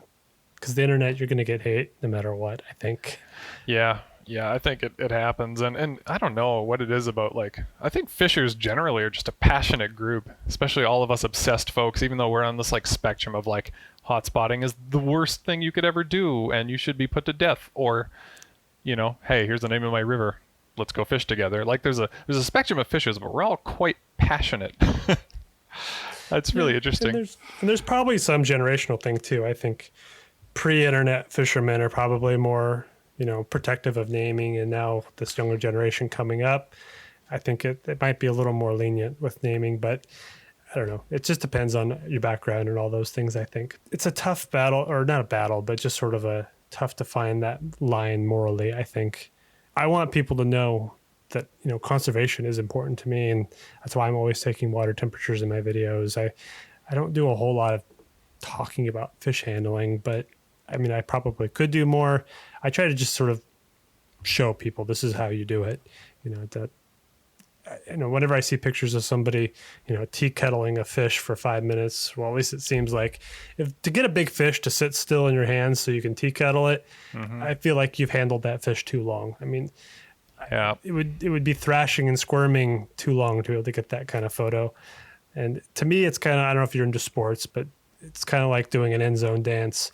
because the internet you're going to get hate no matter what. I think. Yeah, yeah, I think it happens, and I don't know what it is about, like, I think fishers generally are just a passionate group, especially all of us obsessed folks, even though we're on this like spectrum of like hot spotting is the worst thing you could ever do and you should be put to death, or hey, here's the name of my river, let's go fish together. Like there's a spectrum of fishers, but we're all quite passionate. That's really interesting. And there's probably some generational thing too. I think pre-internet fishermen are probably more, protective of naming, and now this younger generation coming up, I think it might be a little more lenient with naming, but I don't know. It just depends on your background and all those things. I think it's a tough battle, or not a battle, but just sort of a tough to find that line morally. I think I want people to know that, conservation is important to me. And that's why I'm always taking water temperatures in my videos. I don't do a whole lot of talking about fish handling, but I mean, I probably could do more. I try to just sort of show people this is how you do it. Whenever I see pictures of somebody, tea kettling a fish for 5 minutes, well, at least it seems like to get a big fish to sit still in your hands so you can tea kettle it, I feel like you've handled that fish too long. I mean, Yeah. it would be thrashing and squirming too long to be able to get that kind of photo. And to me, it's kind of, I don't know if you're into sports, but it's kind of like doing an end zone dance.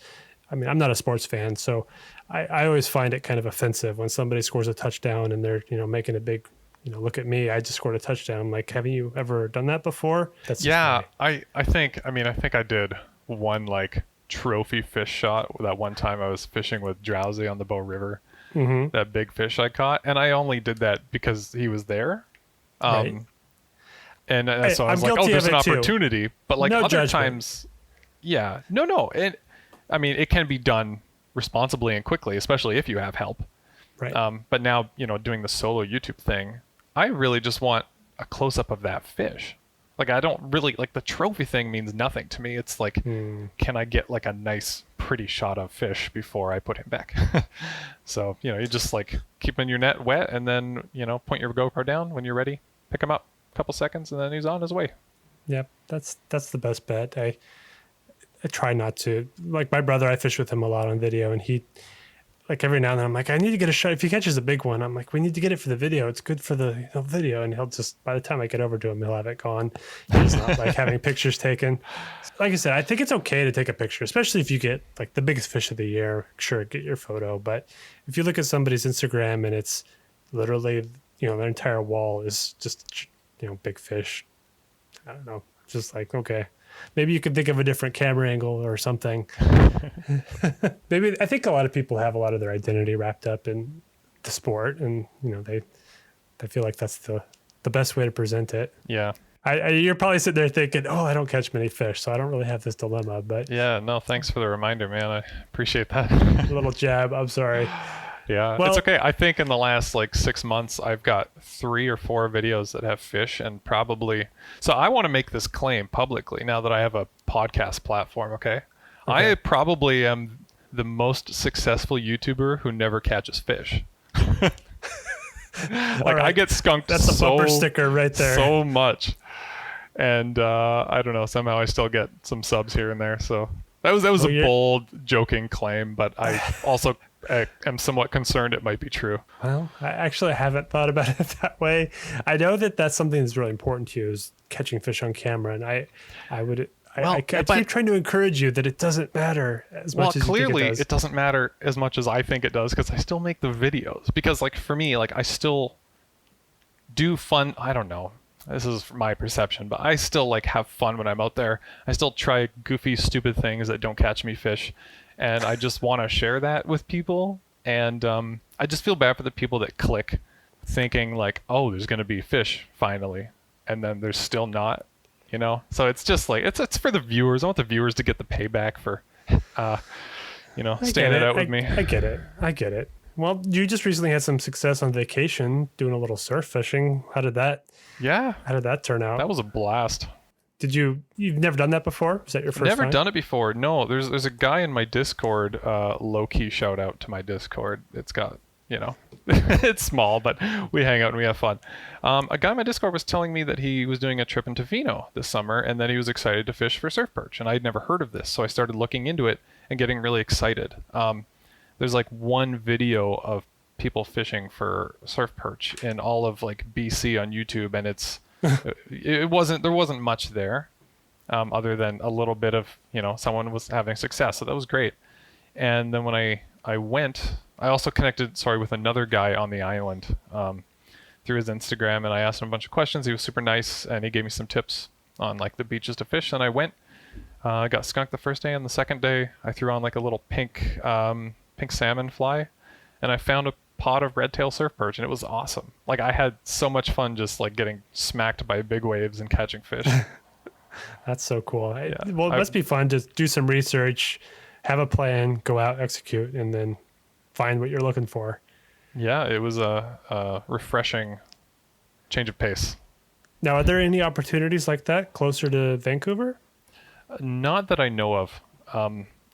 I mean, I'm not a sports fan, so I always find it kind of offensive when somebody scores a touchdown and they're, making a big, look at me, I just scored a touchdown. I'm like, haven't you ever done that before? That's Yeah, I think I did one like trophy fish shot that one time I was fishing with Drowsy on the Bow River. Mm-hmm. That big fish I caught, and I only did that because he was there. Right. And so I I'm was like, oh, guilty there's of an it too. opportunity. But like No other judgment. times, yeah, no. And I mean, it can be done responsibly and quickly, especially if you have help. Right. But now, doing the solo YouTube thing, I really just want a close up of that fish. Like I don't really like the trophy thing means nothing to me. It's like, can I get like a nice, pretty shot of fish before I put him back? So, you just like keeping your net wet and then, point your GoPro down when you're ready, pick him up a couple seconds, and then he's on his way. Yeah, that's the best bet. I try not to, like my brother, I fish with him a lot on video, and he, like every now and then I'm like, I need to get a shot. If he catches a big one, I'm like, we need to get it for the video. It's good for the video. And he'll just, by the time I get over to him, he'll have it gone. He's not like having pictures taken. Like I said, I think it's okay to take a picture, especially if you get like the biggest fish of the year. Sure, get your photo. But if you look at somebody's Instagram and it's literally, their entire wall is just, big fish. I don't know. Just like, okay, maybe you could think of a different camera angle or something. Maybe I think a lot of people have a lot of their identity wrapped up in the sport, and they feel like that's the best way to present it. Yeah. You're probably sitting there thinking, oh, I don't catch many fish, so I don't really have this dilemma. But Yeah, no, thanks for the reminder, man. I appreciate that. a little jab. I'm sorry. Yeah, Well, it's okay. I think in the last like 6 months, I've got 3 or 4 videos that have fish, and probably. So I want to make this claim publicly now that I have a podcast platform. Okay, I probably am the most successful YouTuber who never catches fish. Like right. I get skunked. That's a so, bumper sticker right there. So much, and I don't know. Somehow I still get some subs here and there. So that was a bold, joking claim, but I also. I'm somewhat concerned it might be true. Well, I actually haven't thought about it that way. I know that that's something that's really important to you, is catching fish on camera, and I keep trying to encourage you that it doesn't matter as much as clearly you think it does. it doesn't matter as much as I think it does, because I still make the videos. Because like for me, like I still do fun. I don't know. This is my perception, but I still like have fun when I'm out there. I still try goofy, stupid things that don't catch me fish. And I just want to share that with people. And I just feel bad for the people that click thinking like, oh, there's going to be fish finally. And then there's still not. you know? So it's just like, it's for the viewers. I want the viewers to get the payback for, staying it out with me. I get it. I get it. Well, you just recently had some success on vacation doing a little surf fishing. How did that turn out? That was a blast. You've never done that before? Is that your first time? Never done it before. No, there's a guy in my Discord, low-key shout out to my Discord. It's got, it's small, but we hang out and we have fun. A guy in my Discord was telling me that he was doing a trip in Tofino this summer, and then he was excited to fish for surf perch, and I'd never heard of this, so I started looking into it and getting really excited. There's like one video of people fishing for surf perch in all of like BC on YouTube, and there wasn't much there, other than a little bit of, someone was having success. So that was great. And then when I went, I also connected, with another guy on the island, through his Instagram, and I asked him a bunch of questions. He was super nice, and he gave me some tips on like the beaches to fish. And I went, I got skunked the first day, and the second day I threw on like a little pink salmon fly, and I found a pot of red-tail surf perch, and it was awesome. Like, I had so much fun just like getting smacked by big waves and catching fish. That's so cool. Yeah. Well, it must be fun to do some research, have a plan, go out, execute, and then find what you're looking for. Yeah, it was a refreshing change of pace. Now, are there any opportunities like that closer to Vancouver? Not that I know of.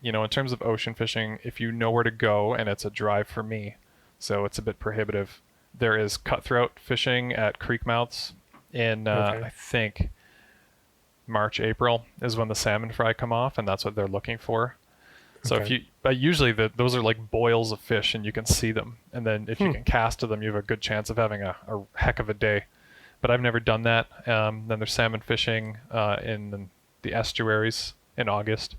In terms of ocean fishing, if you know where to go, and it's a drive for me, so it's a bit prohibitive, there is cutthroat fishing at creek mouths in, I think, March, April is when the salmon fry come off, and that's what they're looking for. So usually those are like boils of fish, and you can see them. And then if you can cast to them, you have a good chance of having a heck of a day. But I've never done that. Then there's salmon fishing in the estuaries in August.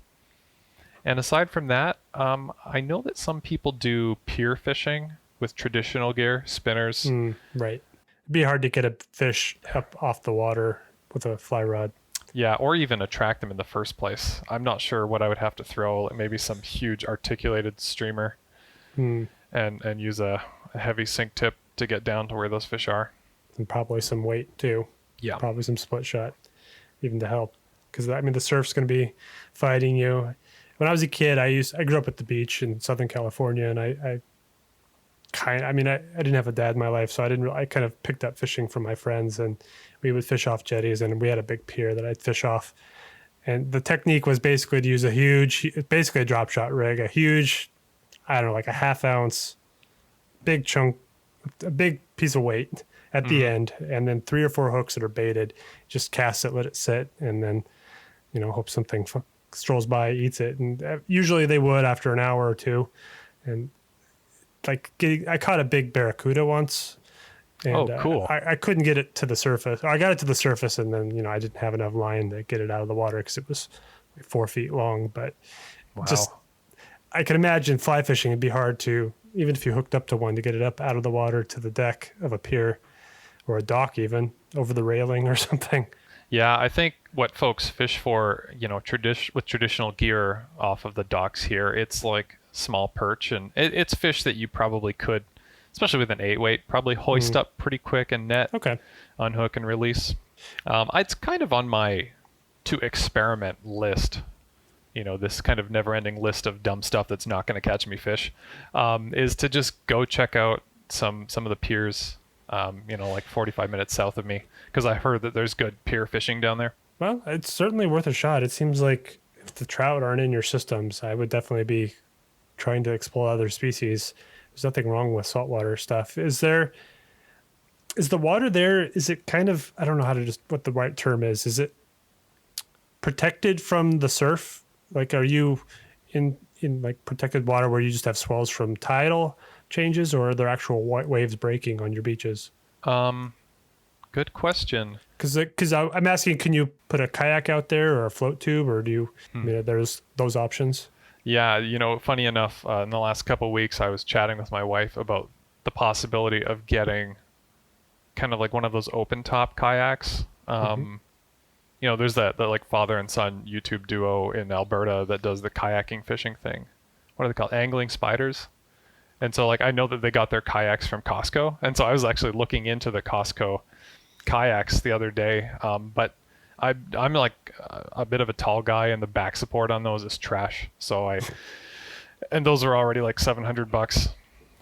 And aside from that, I know that some people do pier fishing with traditional gear, spinners. Right. It'd be hard to get a fish up off the water with a fly rod. Yeah, or even attract them in the first place. I'm not sure what I would have to throw. Like maybe some huge articulated streamer and use a heavy sink tip to get down to where those fish are. And probably some weight too. Yeah. Probably some split shot even to help. Because, the surf's going to be fighting you. When I was a kid, I grew up at the beach in Southern California, and I didn't have a dad in my life, so I kind of picked up fishing from my friends, and we would fish off jetties, and we had a big pier that I'd fish off. And the technique was basically to use basically a drop shot rig, a huge, like a half ounce, big chunk, a big piece of weight at the end, and then 3 or 4 hooks that are baited. Just cast it, let it sit, and then, hope something strolls by, eats it. And usually they would after an hour or two. And I caught a big barracuda once. And, cool. I couldn't get it to the surface. I got it to the surface, and then, I didn't have enough line to get it out of the water because it was like 4 feet long. But I can imagine fly fishing. It'd be hard to, even if you hooked up to one, to get it up out of the water to the deck of a pier or a dock, even over the railing or something. Yeah, I think what folks fish for, with traditional gear off of the docks here, it's like small perch, and it's fish that you probably could, especially with an 8-weight, probably hoist up pretty quick and net, unhook and release. It's kind of on my to experiment list, this kind of never-ending list of dumb stuff that's not going to catch me fish, is to just go check out some of the piers, like 45 minutes south of me, because I heard that there's good pier fishing down there. Well, it's certainly worth a shot. It seems like if the trout aren't in your systems, I would definitely be trying to explore other species. There's nothing wrong with saltwater stuff. Is the water there, is it kind of, I don't know what the right term is. Is it protected from the surf? Like, are you in like protected water where you just have swells from tidal changes, or are there actual waves breaking on your beaches? Good question. Because I'm asking, can you put a kayak out there or a float tube, or do you? There's those options. Yeah, funny enough, in the last couple of weeks, I was chatting with my wife about the possibility of getting kind of like one of those open top kayaks. There's that like father and son YouTube duo in Alberta that does the kayaking fishing thing. What are they called? Angling Spiders. And so I know that they got their kayaks from Costco. And so I was actually looking into the Costco kayaks the other day. But I'm like a bit of a tall guy, and the back support on those is trash. And those are already like $700.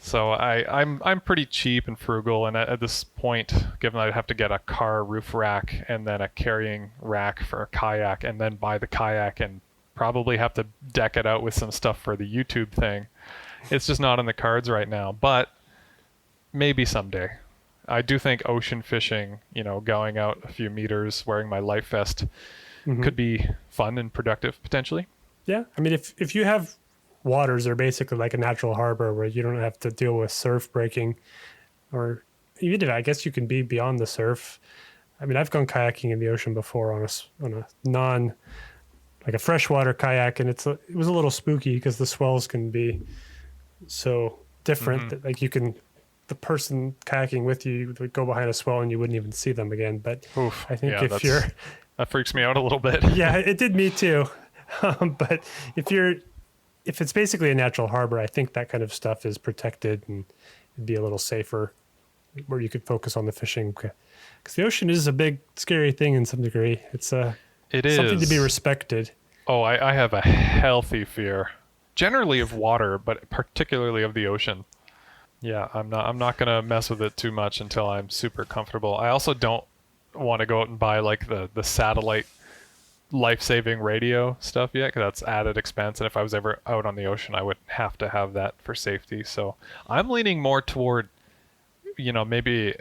So I'm pretty cheap and frugal, and at this point, given that I'd have to get a car roof rack and then a carrying rack for a kayak, and then buy the kayak and probably have to deck it out with some stuff for the YouTube thing, it's just not in the cards right now. But maybe someday. I do think ocean fishing, going out a few meters, wearing my life vest, could be fun and productive potentially. Yeah, I mean, if you have waters are basically like a natural harbor where you don't have to deal with surf breaking, or even if I guess you can be beyond the surf. I mean, I've gone kayaking in the ocean before on a non like a freshwater kayak, and it was a little spooky because the swells can be so different that like the person kayaking with you would go behind a swell and you wouldn't even see them again. But Oof, I think yeah, that freaks me out a little bit. Yeah, it did me too. But if it's basically a natural harbor, I think that kind of stuff is protected and it'd be a little safer where you could focus on the fishing. Because the ocean is a big, scary thing in some degree. It is something to be respected. Oh, I have a healthy fear, generally of water, but particularly of the ocean. Yeah, I'm not gonna mess with it too much until I'm super comfortable. I also don't want to go out and buy like the satellite life-saving radio stuff yet, because that's added expense, and if I was ever out on the ocean I would have to have that for safety. So I'm leaning more toward maybe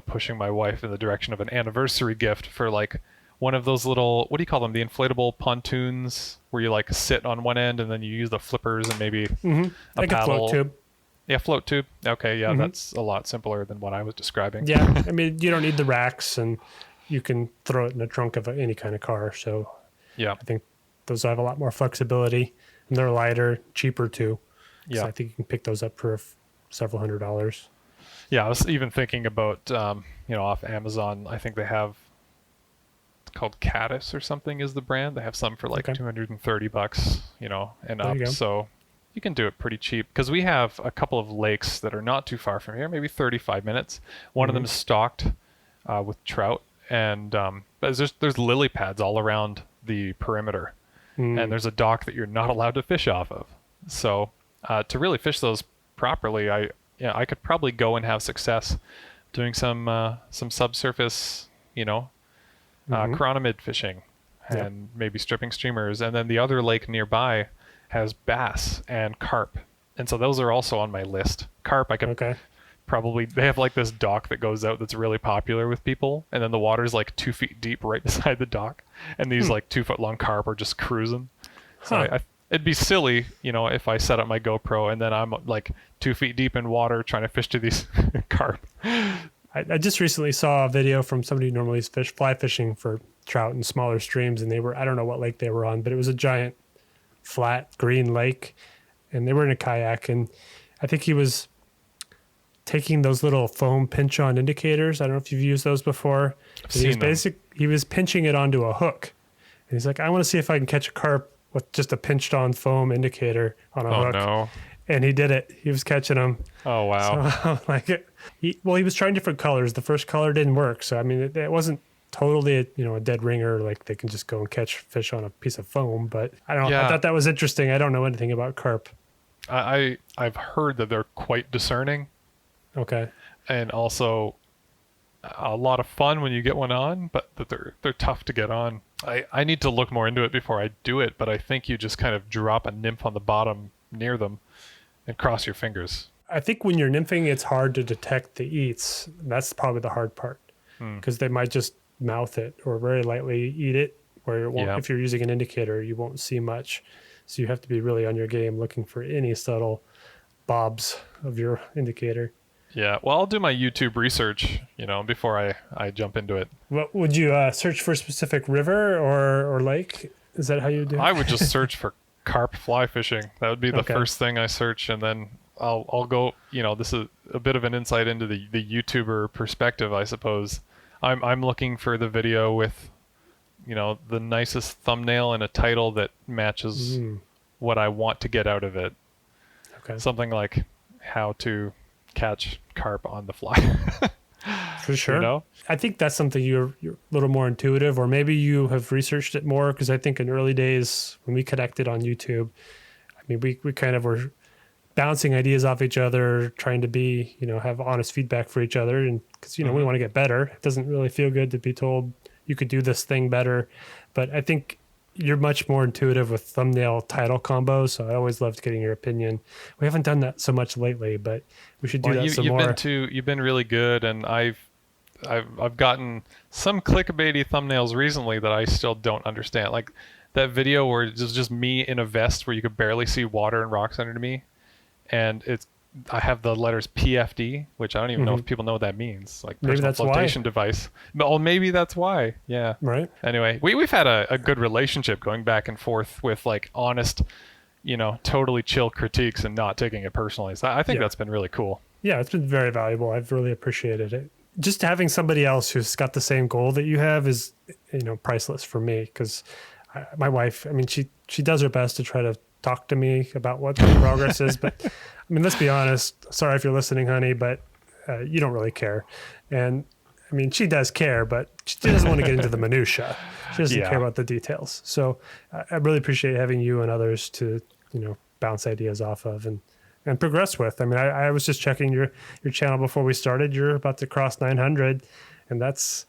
pushing my wife in the direction of an anniversary gift for like one of those little, what do you call them, the inflatable pontoons where you like sit on one end and then you use the flippers and maybe a like paddle. A float tube. Yeah, float tube. Okay, yeah, that's a lot simpler than what I was describing. Yeah, I mean, you don't need the racks, and you can throw it in the trunk of any kind of car. So yeah, I think those have a lot more flexibility, and they're lighter, cheaper too. Yeah, so I think you can pick those up for several $100s. Yeah, I was even thinking about off Amazon. I think they have, it's called Caddis or something is the brand. They have some for like $230, and up. So you can do it pretty cheap, because we have a couple of lakes that are not too far from here, maybe 35 minutes. One of them is stocked with trout, and there's lily pads all around the perimeter, and there's a dock that you're not allowed to fish off of. So to really fish those properly, I could probably go and have success doing some subsurface, chironomid fishing, and maybe stripping streamers. And then the other lake nearby has bass and carp, and so those are also on my list. Carp, I could probably, they have like this dock that goes out that's really popular with people, and then the water's like 2 feet deep right beside the dock, and these like 2 foot long carp are just cruising. So it'd be silly, if I set up my GoPro and then I'm like 2 feet deep in water trying to fish to these carp. I just recently saw a video from somebody who normally fly fishing for trout in smaller streams, and they were, I don't know what lake they were on, but it was a giant flat green lake, and they were in a kayak, and I think he was taking those little foam pinch on indicators. I don't know if you've used those before. He was pinching it onto a hook, and he's like, I want to see if I can catch a carp with just a pinched on foam indicator on a hook. No. And he did it. He was catching them. Oh, wow. So, he was trying different colors. The first color didn't work. So, I mean, it wasn't totally a dead ringer, like they can just go and catch fish on a piece of foam. But I don't know. I thought that was interesting. I don't know anything about carp. I've heard that they're quite discerning. Okay. And also a lot of fun when you get one on, but that they're tough to get on. I need to look more into it before I do it, but I think you just kind of drop a nymph on the bottom near them and cross your fingers. I think when you're nymphing, it's hard to detect the eats. That's probably the hard part, because they might just mouth it or very lightly eat it, where it won't, if you're using an indicator, you won't see much. So you have to be really on your game looking for any subtle bobs of your indicator. Yeah, well, I'll do my YouTube research, before I jump into it. What would you search for? A specific river or lake? Is that how you do it? I would just search for carp fly fishing. That would be the first thing I search, and then I'll go. This is a bit of an insight into the YouTuber perspective, I suppose. I'm looking for the video with, the nicest thumbnail and a title that matches what I want to get out of it. Okay. Something like how to catch carp on the fly. For You sure. know? I think that's something you're a little more intuitive, or maybe you have researched it more. Because I think in early days when we connected on YouTube, I mean, we kind of were bouncing ideas off each other, trying to be, have honest feedback for each other. And because, we want to get better. It doesn't really feel good to be told you could do this thing better. But I think you're much more intuitive with thumbnail title combos. So I always loved getting your opinion. We haven't done that so much lately, but we should do that some more. You've been really good, and I've gotten some clickbaity thumbnails recently that I still don't understand. Like that video where it was just me in a vest where you could barely see water and rocks under me, and I have the letters PFD, which I don't even know if people know what that means. Like Maybe personal that's flotation device. Well, maybe that's why. Yeah. Right. Anyway, we've had a good relationship going back and forth with like honest, totally chill critiques and not taking it personally. So I think that's been really cool. Yeah, it's been very valuable. I've really appreciated it. Just having somebody else who's got the same goal that you have is, priceless for me. Because my wife, I mean, she does her best to try to talk to me about what the progress is. But I mean, let's be honest. Sorry if you're listening, honey, but you don't really care. And I mean, she does care, but she doesn't want to get into the minutia. She doesn't care about the details. So I really appreciate having you and others to, bounce ideas off of and progress with. I mean, I was just checking your channel before we started. You're about to cross 900, and that's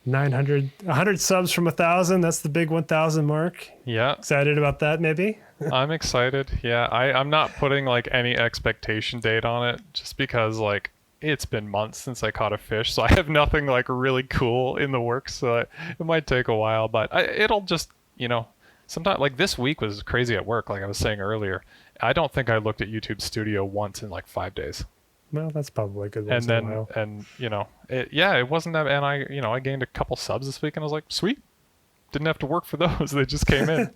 100 subs from 1,000. That's the big 1,000 mark. Yeah. Excited about that, maybe? I'm excited. Yeah. I'm not putting like any expectation date on it just because like it's been months since I caught a fish. So I have nothing like really cool in the works. So it might take a while, but it'll just, sometimes like this week was crazy at work. Like I was saying earlier, I don't think I looked at YouTube Studio once in like 5 days. Well, that's probably a good one. It wasn't that. And I gained a couple subs this week, and I was like, sweet, didn't have to work for those. They just came in.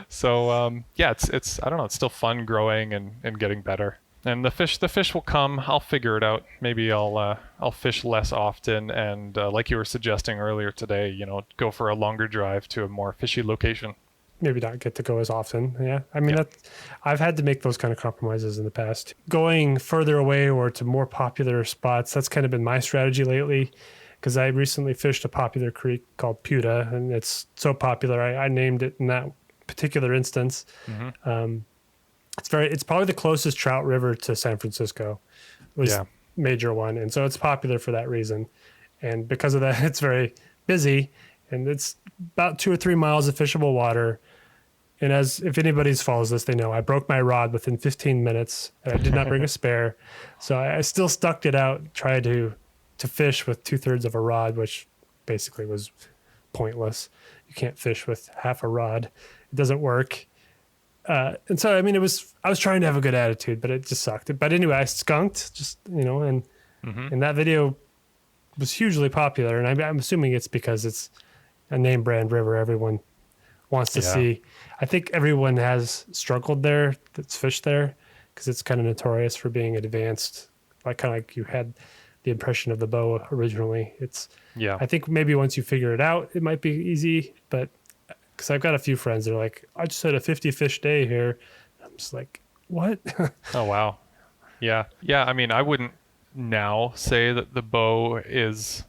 So it's I don't know. It's still fun growing and getting better. And the fish will come. I'll figure it out. Maybe I'll fish less often, and like you were suggesting earlier today, go for a longer drive to a more fishy location. Maybe not get to go as often. Yeah. I mean, I've had to make those kind of compromises in the past. Going further away or to more popular spots, that's kind of been my strategy lately, because I recently fished a popular creek called Puta, and it's so popular. I named it in that particular instance. Mm-hmm. It's probably the closest trout river to San Francisco. It was major one. And so it's popular for that reason. And because of that, it's very busy, and it's about 2 or 3 miles of fishable water. And if anybody's follows this, they know I broke my rod within 15 minutes, and I did not bring a spare. So I still stuck it out, tried to fish with 2/3 of a rod, which basically was pointless. You can't fish with half a rod. It doesn't work. And so, I mean, I was trying to have a good attitude, but it just sucked. But anyway, I skunked and that video was hugely popular. And I'm assuming it's because it's a name brand river everyone wants to see. I think everyone has struggled there that's fished there, because it's kind of notorious for being advanced, kind of like you had the impression of the bow originally. I think maybe once you figure it out, it might be easy, but because I've got a few friends that are like, I just had a 50 fish day here. I'm just like, what? Oh, wow. Yeah. Yeah. I mean, I wouldn't now say that the bow is,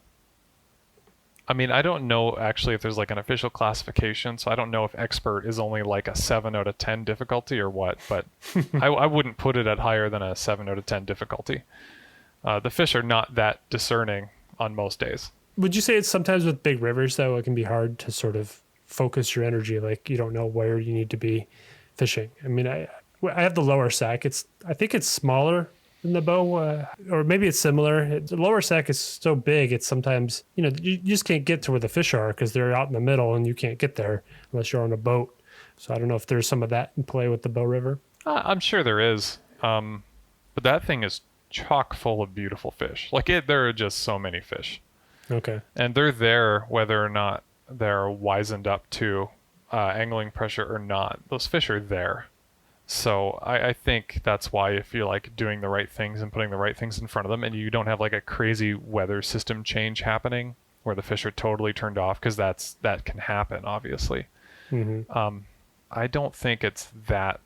I mean, I don't know actually if there's like an official classification. So I don't know if expert is only like a 7 out of 10 difficulty or what, but I wouldn't put it at higher than a 7 out of 10 difficulty. The fish are not that discerning on most days. Would you say it's sometimes with big rivers, though, it can be hard to sort of focus your energy? Like you don't know where you need to be fishing. I mean, I have the lower sack. I think it's smaller than the bow, or maybe it's similar. The lower sack is so big, it's sometimes, you just can't get to where the fish are because they're out in the middle and you can't get there unless you're on a boat. So I don't know if there's some of that in play with the Bow River. I'm sure there is. But that thing is chock full of beautiful fish. There are just so many fish. Okay. And they're there whether or not they're wizened up to angling pressure or not. Those fish are there. So I think that's why if you're like doing the right things and putting the right things in front of them, and you don't have like a crazy weather system change happening where the fish are totally turned off, because that can happen, obviously. Mm-hmm. I don't think it's that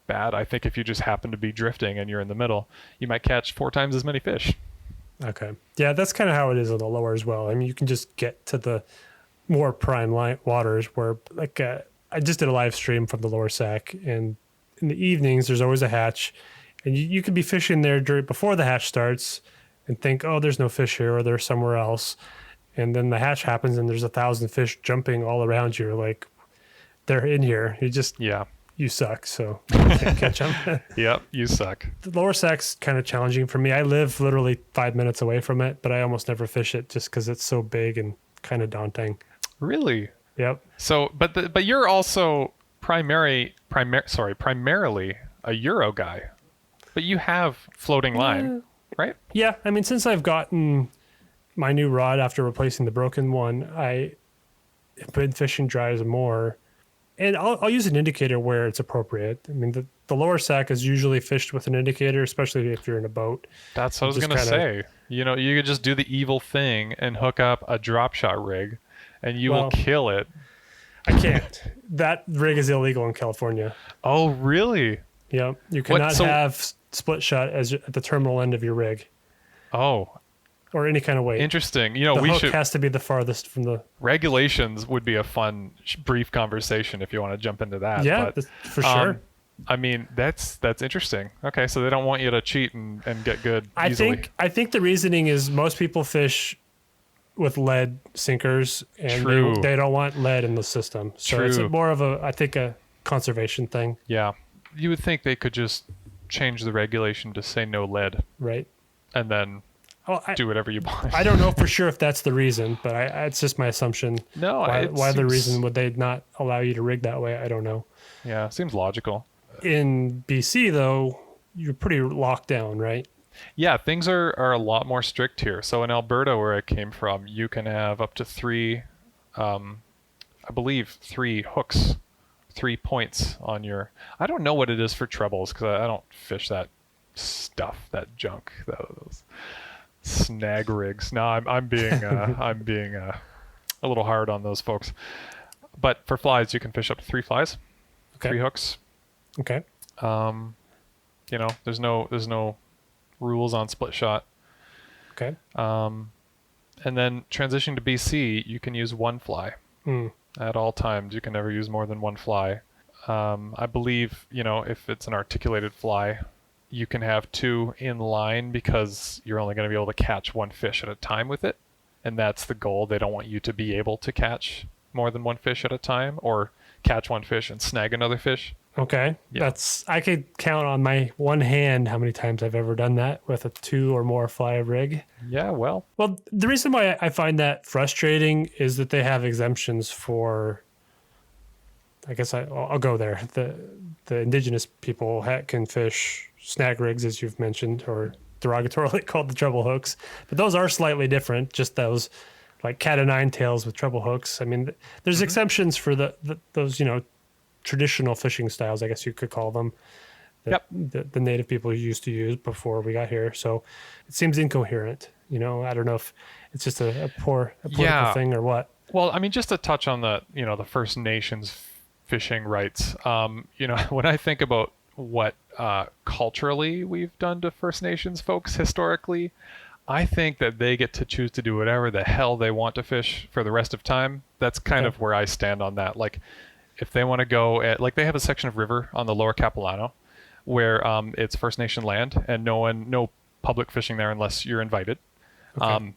bad. I think if you just happen to be drifting and you're in the middle, you might catch 4 times as many fish. Okay. Yeah, that's kind of how it is on the lower as well. I mean, you can just get to the more prime waters where, like, I just did a live stream from the lower Sac, and in the evenings, there's always a hatch, and you could be fishing there before the hatch starts and think, oh, there's no fish here, or they're somewhere else. And then the hatch happens, and there's 1,000 fish jumping all around you. Like, they're in here. Yeah. You suck, so you can't catch them. Yep, you suck. The lower Sac's kind of challenging for me. I live literally 5 minutes away from it, but I almost never fish it just because it's so big and kind of daunting. Really? Yep. So, but you're also primarily a Euro guy, but you have floating line, right? Yeah, I mean, since I've gotten my new rod after replacing the broken one, I have been fishing dries more. And I'll use an indicator where it's appropriate. I mean, the lower Sac is usually fished with an indicator, especially if you're in a boat. That's what I was going to say. You know, you could just do the evil thing and hook up a drop shot rig and you will kill it. I can't. That rig is illegal in California. Oh, really? Yeah. You cannot have split shot as at the terminal end of your rig. Oh. Or any kind of weight. Interesting. You know, the hook has to be the farthest from the regulations. Would be a fun brief conversation if you want to jump into that. Yeah, but, for sure. I mean, that's interesting. Okay, so they don't want you to cheat and get good easily. I think the reasoning is most people fish with lead sinkers, and they don't want lead in the system. So it's more of a conservation thing. Yeah, you would think they could just change the regulation to say no lead, right? And then do whatever you want. I don't know for sure if that's the reason, but it's just my assumption. No, why the reason would they not allow you to rig that way? I don't know. Yeah, seems logical. In BC though, you're pretty locked down, right? Yeah, things are a lot more strict here. So in Alberta, where I came from, you can have up to three hooks, 3 points on your. I don't know what it is for trebles because I don't fish that stuff, that junk, those snag rigs. No, I'm being a little hard on those folks. But for flies, you can fish up to 3 flies, 3 hooks. Okay. You know, there's no rules on split shot. Okay. And then transitioning to BC, you can use 1 fly at all times. You can never use more than 1 fly. I believe, you know, if it's an articulated fly, you can have 2 in line because you're only going to be able to catch 1 fish at a time with it. And that's the goal. They don't want you to be able to catch more than 1 fish at a time or catch 1 fish and snag another fish. Okay. Yeah. I could count on my one hand how many times I've ever done that with a 2 or more fly rig. Yeah, well, the reason why I find that frustrating is that they have exemptions for, I guess I'll go there. The indigenous people can fish snag rigs, as you've mentioned, or derogatorily called the treble hooks. But those are slightly different, just those like cat o' nine tails with treble hooks. I mean, there's exemptions for those, you know, traditional fishing styles, I guess you could call them, that the native people used to use before we got here. So it seems incoherent. You know, I don't know if it's just a political thing or what. Well, I mean, just to touch on the First Nations fishing rights, you know, when I think about what culturally we've done to First Nations folks historically, I think that they get to choose to do whatever the hell they want to fish for the rest of time. That's kind of where I stand on that. Like, if they want to go like they have a section of river on the Lower Capilano where it's First Nation land and no public fishing there unless you're invited. Okay.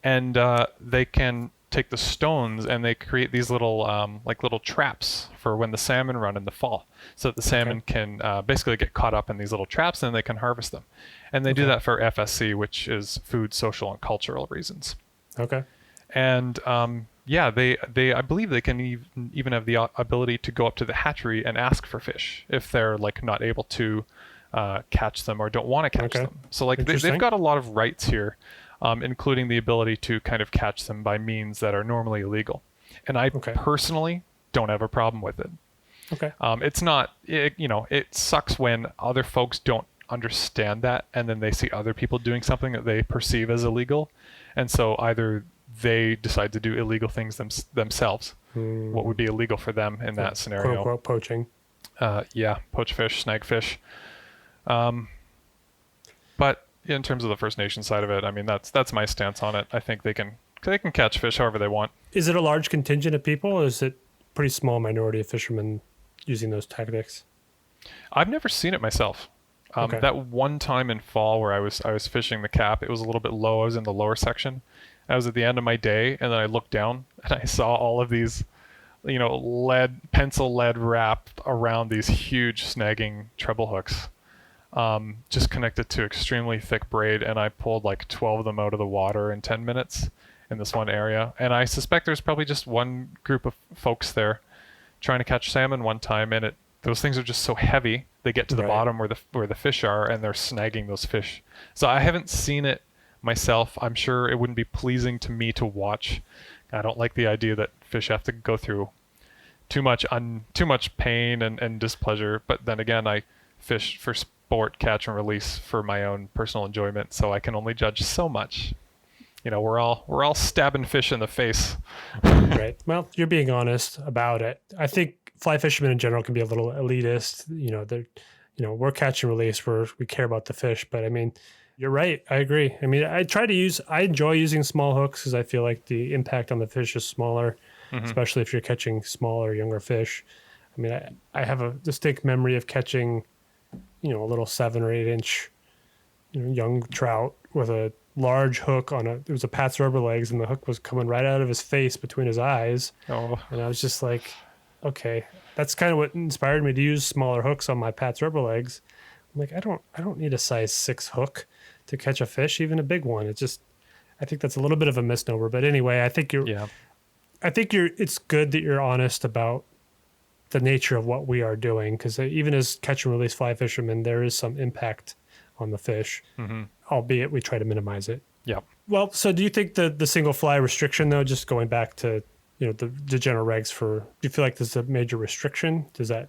And they can take the stones and they create these little little traps for when the salmon run in the fall, so that the salmon can basically get caught up in these little traps and they can harvest them. And they do that for FSC, which is food, social, and cultural reasons. Okay. And they I believe they can even have the ability to go up to the hatchery and ask for fish if they're like not able to catch them or don't want to catch them. So like they've got a lot of rights here, including the ability to kind of catch them by means that are normally illegal. And I personally don't have a problem with it. Okay. It's not, it sucks when other folks don't understand that and then they see other people doing something that they perceive as illegal. And so either they decide to do illegal things themselves, what would be illegal for them in that scenario. Quote unquote poaching. Poach fish, snag fish. But in terms of the First Nation side of it, I mean, that's my stance on it. I think they can catch fish however they want. Is it a large contingent of people, or is it a pretty small minority of fishermen using those tactics? I've never seen it myself. Okay. That one time in fall where I was fishing the cap, it was a little bit low. I was in the lower section. I was at the end of my day, and then I looked down and I saw all of these, pencil lead wrapped around these huge snagging treble hooks, just connected to extremely thick braid, and I pulled like 12 of them out of the water in 10 minutes in this one area. And I suspect there's probably just one group of folks there trying to catch salmon one time, and those things are just so heavy. They get to the Right. bottom where the fish are, and they're snagging those fish. So I haven't seen it myself. I'm sure it wouldn't be pleasing to me to watch. I don't like the idea that fish have to go through too much pain and displeasure. But then again, I fish for sport, catch and release for my own personal enjoyment, so I can only judge so much. We're all stabbing fish in the face. Right. Well, you're being honest about it. I think fly fishermen in general can be a little elitist. We're catch and release. We care about the fish, but I mean, you're right. I agree. I mean, I enjoy using small hooks because I feel like the impact on the fish is smaller, especially if you're catching smaller, younger fish. I mean, I have a distinct memory of catching, a little 7 or 8 inch, young trout with a large hook it was a Pat's rubber legs, and the hook was coming right out of his face between his eyes. Oh, And I was just like, okay, that's kind of what inspired me to use smaller hooks on my Pat's rubber legs. I'm like, I don't need a size 6 hook to catch a fish, even a big one. I think that's a little bit of a misnomer. But anyway, yeah. it's good that you're honest about the nature of what we are doing, because even as catch and release fly fishermen, there is some impact on the fish, albeit we try to minimize it. Yeah. Well, so do you think the single fly restriction, though, just going back to the general regs do you feel like there's a major restriction? Does that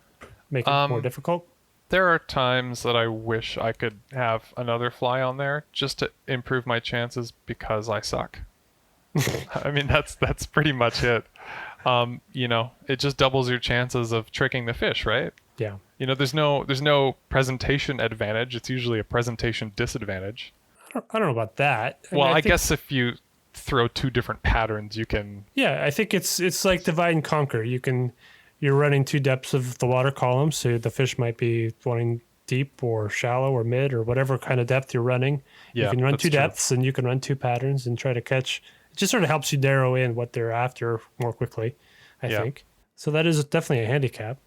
make it more difficult? There are times that I wish I could have another fly on there just to improve my chances because I suck. I mean, that's pretty much it. It just doubles your chances of tricking the fish, right? Yeah. There's no presentation advantage. It's usually a presentation disadvantage. I don't know about that. Well, mean, I think, guess if you throw 2 different patterns, you can. Yeah, I think it's like divide and conquer. You're running 2 depths of the water column, so the fish might be wanting deep or shallow or mid or whatever kind of depth you're running. Yeah, you can run that's 2 true. depths, and you can run 2 patterns and try to catch. It just sort of helps you narrow in what they're after more quickly, I think. So that is definitely a handicap.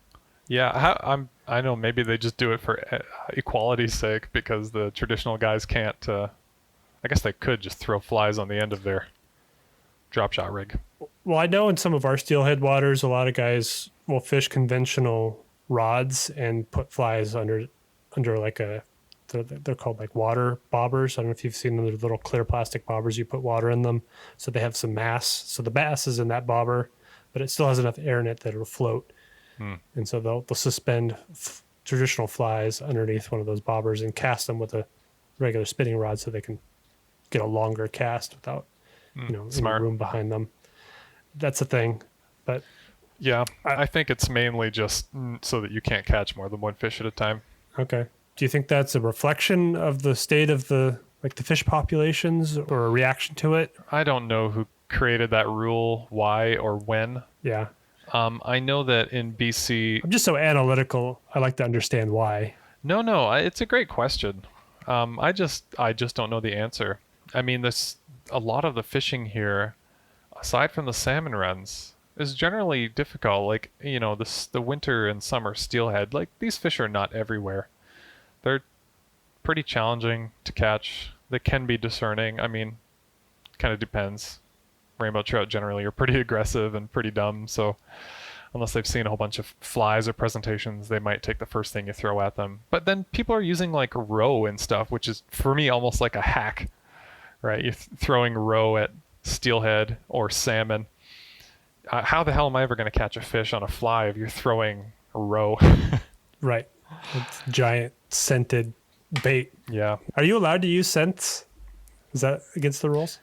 Yeah, I know maybe they just do it for equality's sake because the traditional guys can't. I guess they could just throw flies on the end of their drop shot rig. Well, I know in some of our steelhead waters, a lot of guys will fish conventional rods and put flies under like they're called like water bobbers. I don't know if you've seen them. They're little clear plastic bobbers. You put water in them, so they have some mass. So the bass is in that bobber, but it still has enough air in it that it'll float. And so they'll suspend traditional flies underneath one of those bobbers and cast them with a regular spinning rod, so they can get a longer cast without any room behind them. That's a thing, but Yeah, I think it's mainly just so that you can't catch more than one fish at a time. okay. Do you think that's a reflection of the state of the fish populations or a reaction to it? I don't know who created that rule, why or when. Yeah. I know that in BC. I'm just so analytical. I like to understand why. No, it's a great question. I just don't know the answer. I mean, a lot of the fishing here, aside from the salmon runs, is generally difficult. Like, the winter and summer steelhead, like these fish are not everywhere. They're pretty challenging to catch. They can be discerning. I mean, kind of depends. Rainbow trout generally are pretty aggressive and pretty dumb, so unless they've seen a whole bunch of flies or presentations, they might take the first thing you throw at them. But then people are using like roe and stuff, which is for me almost like a hack, right? You're throwing roe at steelhead or salmon. How the hell am I ever going to catch a fish on a fly if you're throwing roe? Right. It's giant scented bait. Yeah. Are you allowed to use scents? Is that against the rules?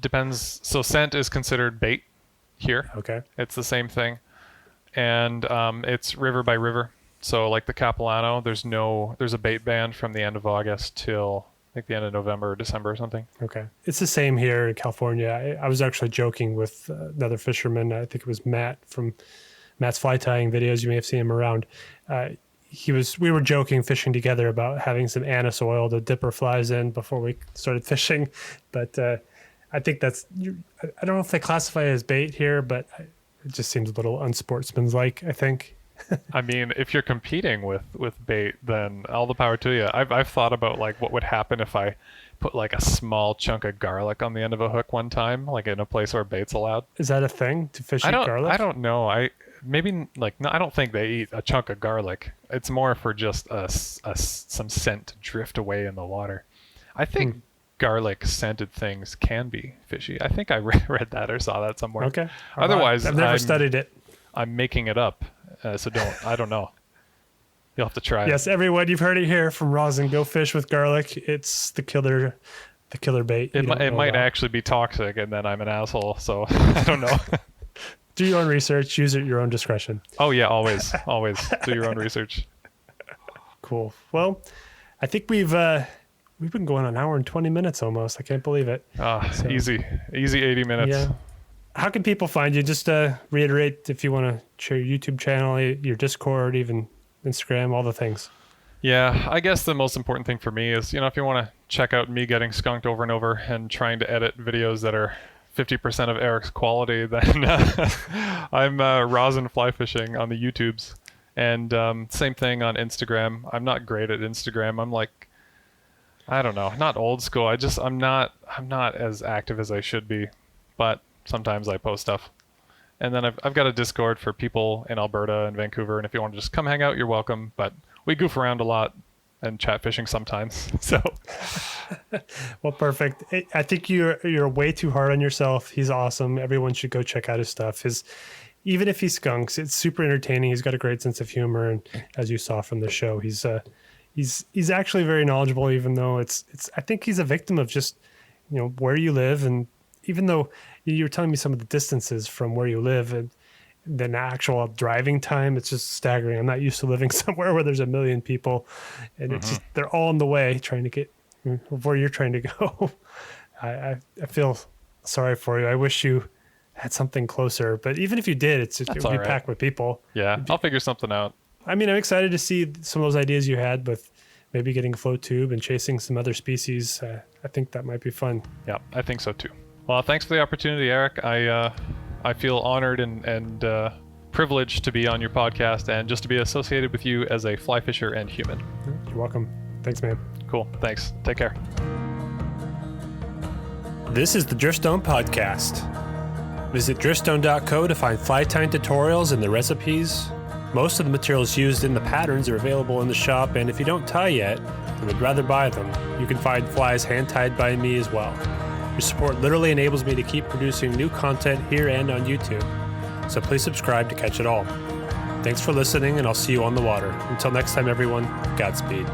Depends. So scent is considered bait here. Okay. It's the same thing. And it's river by river. So like the Capilano, there's a bait ban from the end of August till think the end of November or December or something. Okay. It's the same here in California. I was actually joking with another fisherman. I think it was Matt from Matt's fly tying videos. You may have seen him around. We were joking fishing together about having some anise oil to dip our flies in before we started fishing. But I think I don't know if they classify it as bait here, but it just seems a little unsportsmanlike, I think. I mean, if you're competing with bait, then all the power to you. I've thought about like what would happen if I put like a small chunk of garlic on the end of a hook one time, like in a place where bait's allowed. Is that a thing to fish eat garlic? I don't know. I don't think they eat a chunk of garlic. It's more for just some scent to drift away in the water. I think garlic scented things can be fishy. I think I read that or saw that somewhere. Okay. Otherwise, I've never studied it. I'm making it up. So I don't know. You'll have to try it. Yes, everyone, you've heard it here from Rosin. Go fish with garlic. It's the killer bait. It might actually be toxic, and then I'm an asshole. So I don't know. Do your own research. Use it at your own discretion. Oh yeah, always do your own research. Cool. Well, I think we've been going an hour and 20 minutes almost. I can't believe it. Easy 80 minutes. Yeah. How can people find you? Just reiterate if you want to share your YouTube channel, your Discord, even Instagram, all the things. Yeah, I guess the most important thing for me is, if you want to check out me getting skunked over and over and trying to edit videos that are 50% of Eric's quality, then I'm Rosin Fly Fishing on the YouTubes. And same thing on Instagram. I'm not great at Instagram. I'm like, I don't know, not old school. I'm not as active as I should be, but sometimes I post stuff. And then I've got a Discord for people in Alberta and Vancouver, and if you want to just come hang out, you're welcome. But we goof around a lot and chat fishing sometimes. So, well, perfect. I think you're way too hard on yourself. He's awesome. Everyone should go check out his stuff. Even if he skunks, it's super entertaining. He's got a great sense of humor, and as you saw from the show, he's actually very knowledgeable. Even though I think he's a victim of just where you live, and even though you were telling me some of the distances from where you live and the actual driving time, it's just staggering. I'm not used to living somewhere where there's a million people, and it's just, they're all in the way trying to get where you're trying to go. I feel sorry for you. I wish you had something closer, but even if you did, it would be packed with people. Yeah, I'll figure something out. I mean, I'm excited to see some of those ideas you had with maybe getting a float tube and chasing some other species. I think that might be fun. Yeah, I think so too. Well, thanks for the opportunity, Eric. I feel honored and privileged to be on your podcast and just to be associated with you as a fly fisher and human. You're welcome. Thanks, man. Cool. Thanks. Take care. This is the Driftstone Podcast. Visit driftstone.co to find fly tying tutorials and the recipes. Most of the materials used in the patterns are available in the shop, and if you don't tie yet and would rather buy them, you can find flies hand-tied by me as well. Your support literally enables me to keep producing new content here and on YouTube, so please subscribe to catch it all. Thanks for listening, and I'll see you on the water. Until next time, everyone, Godspeed.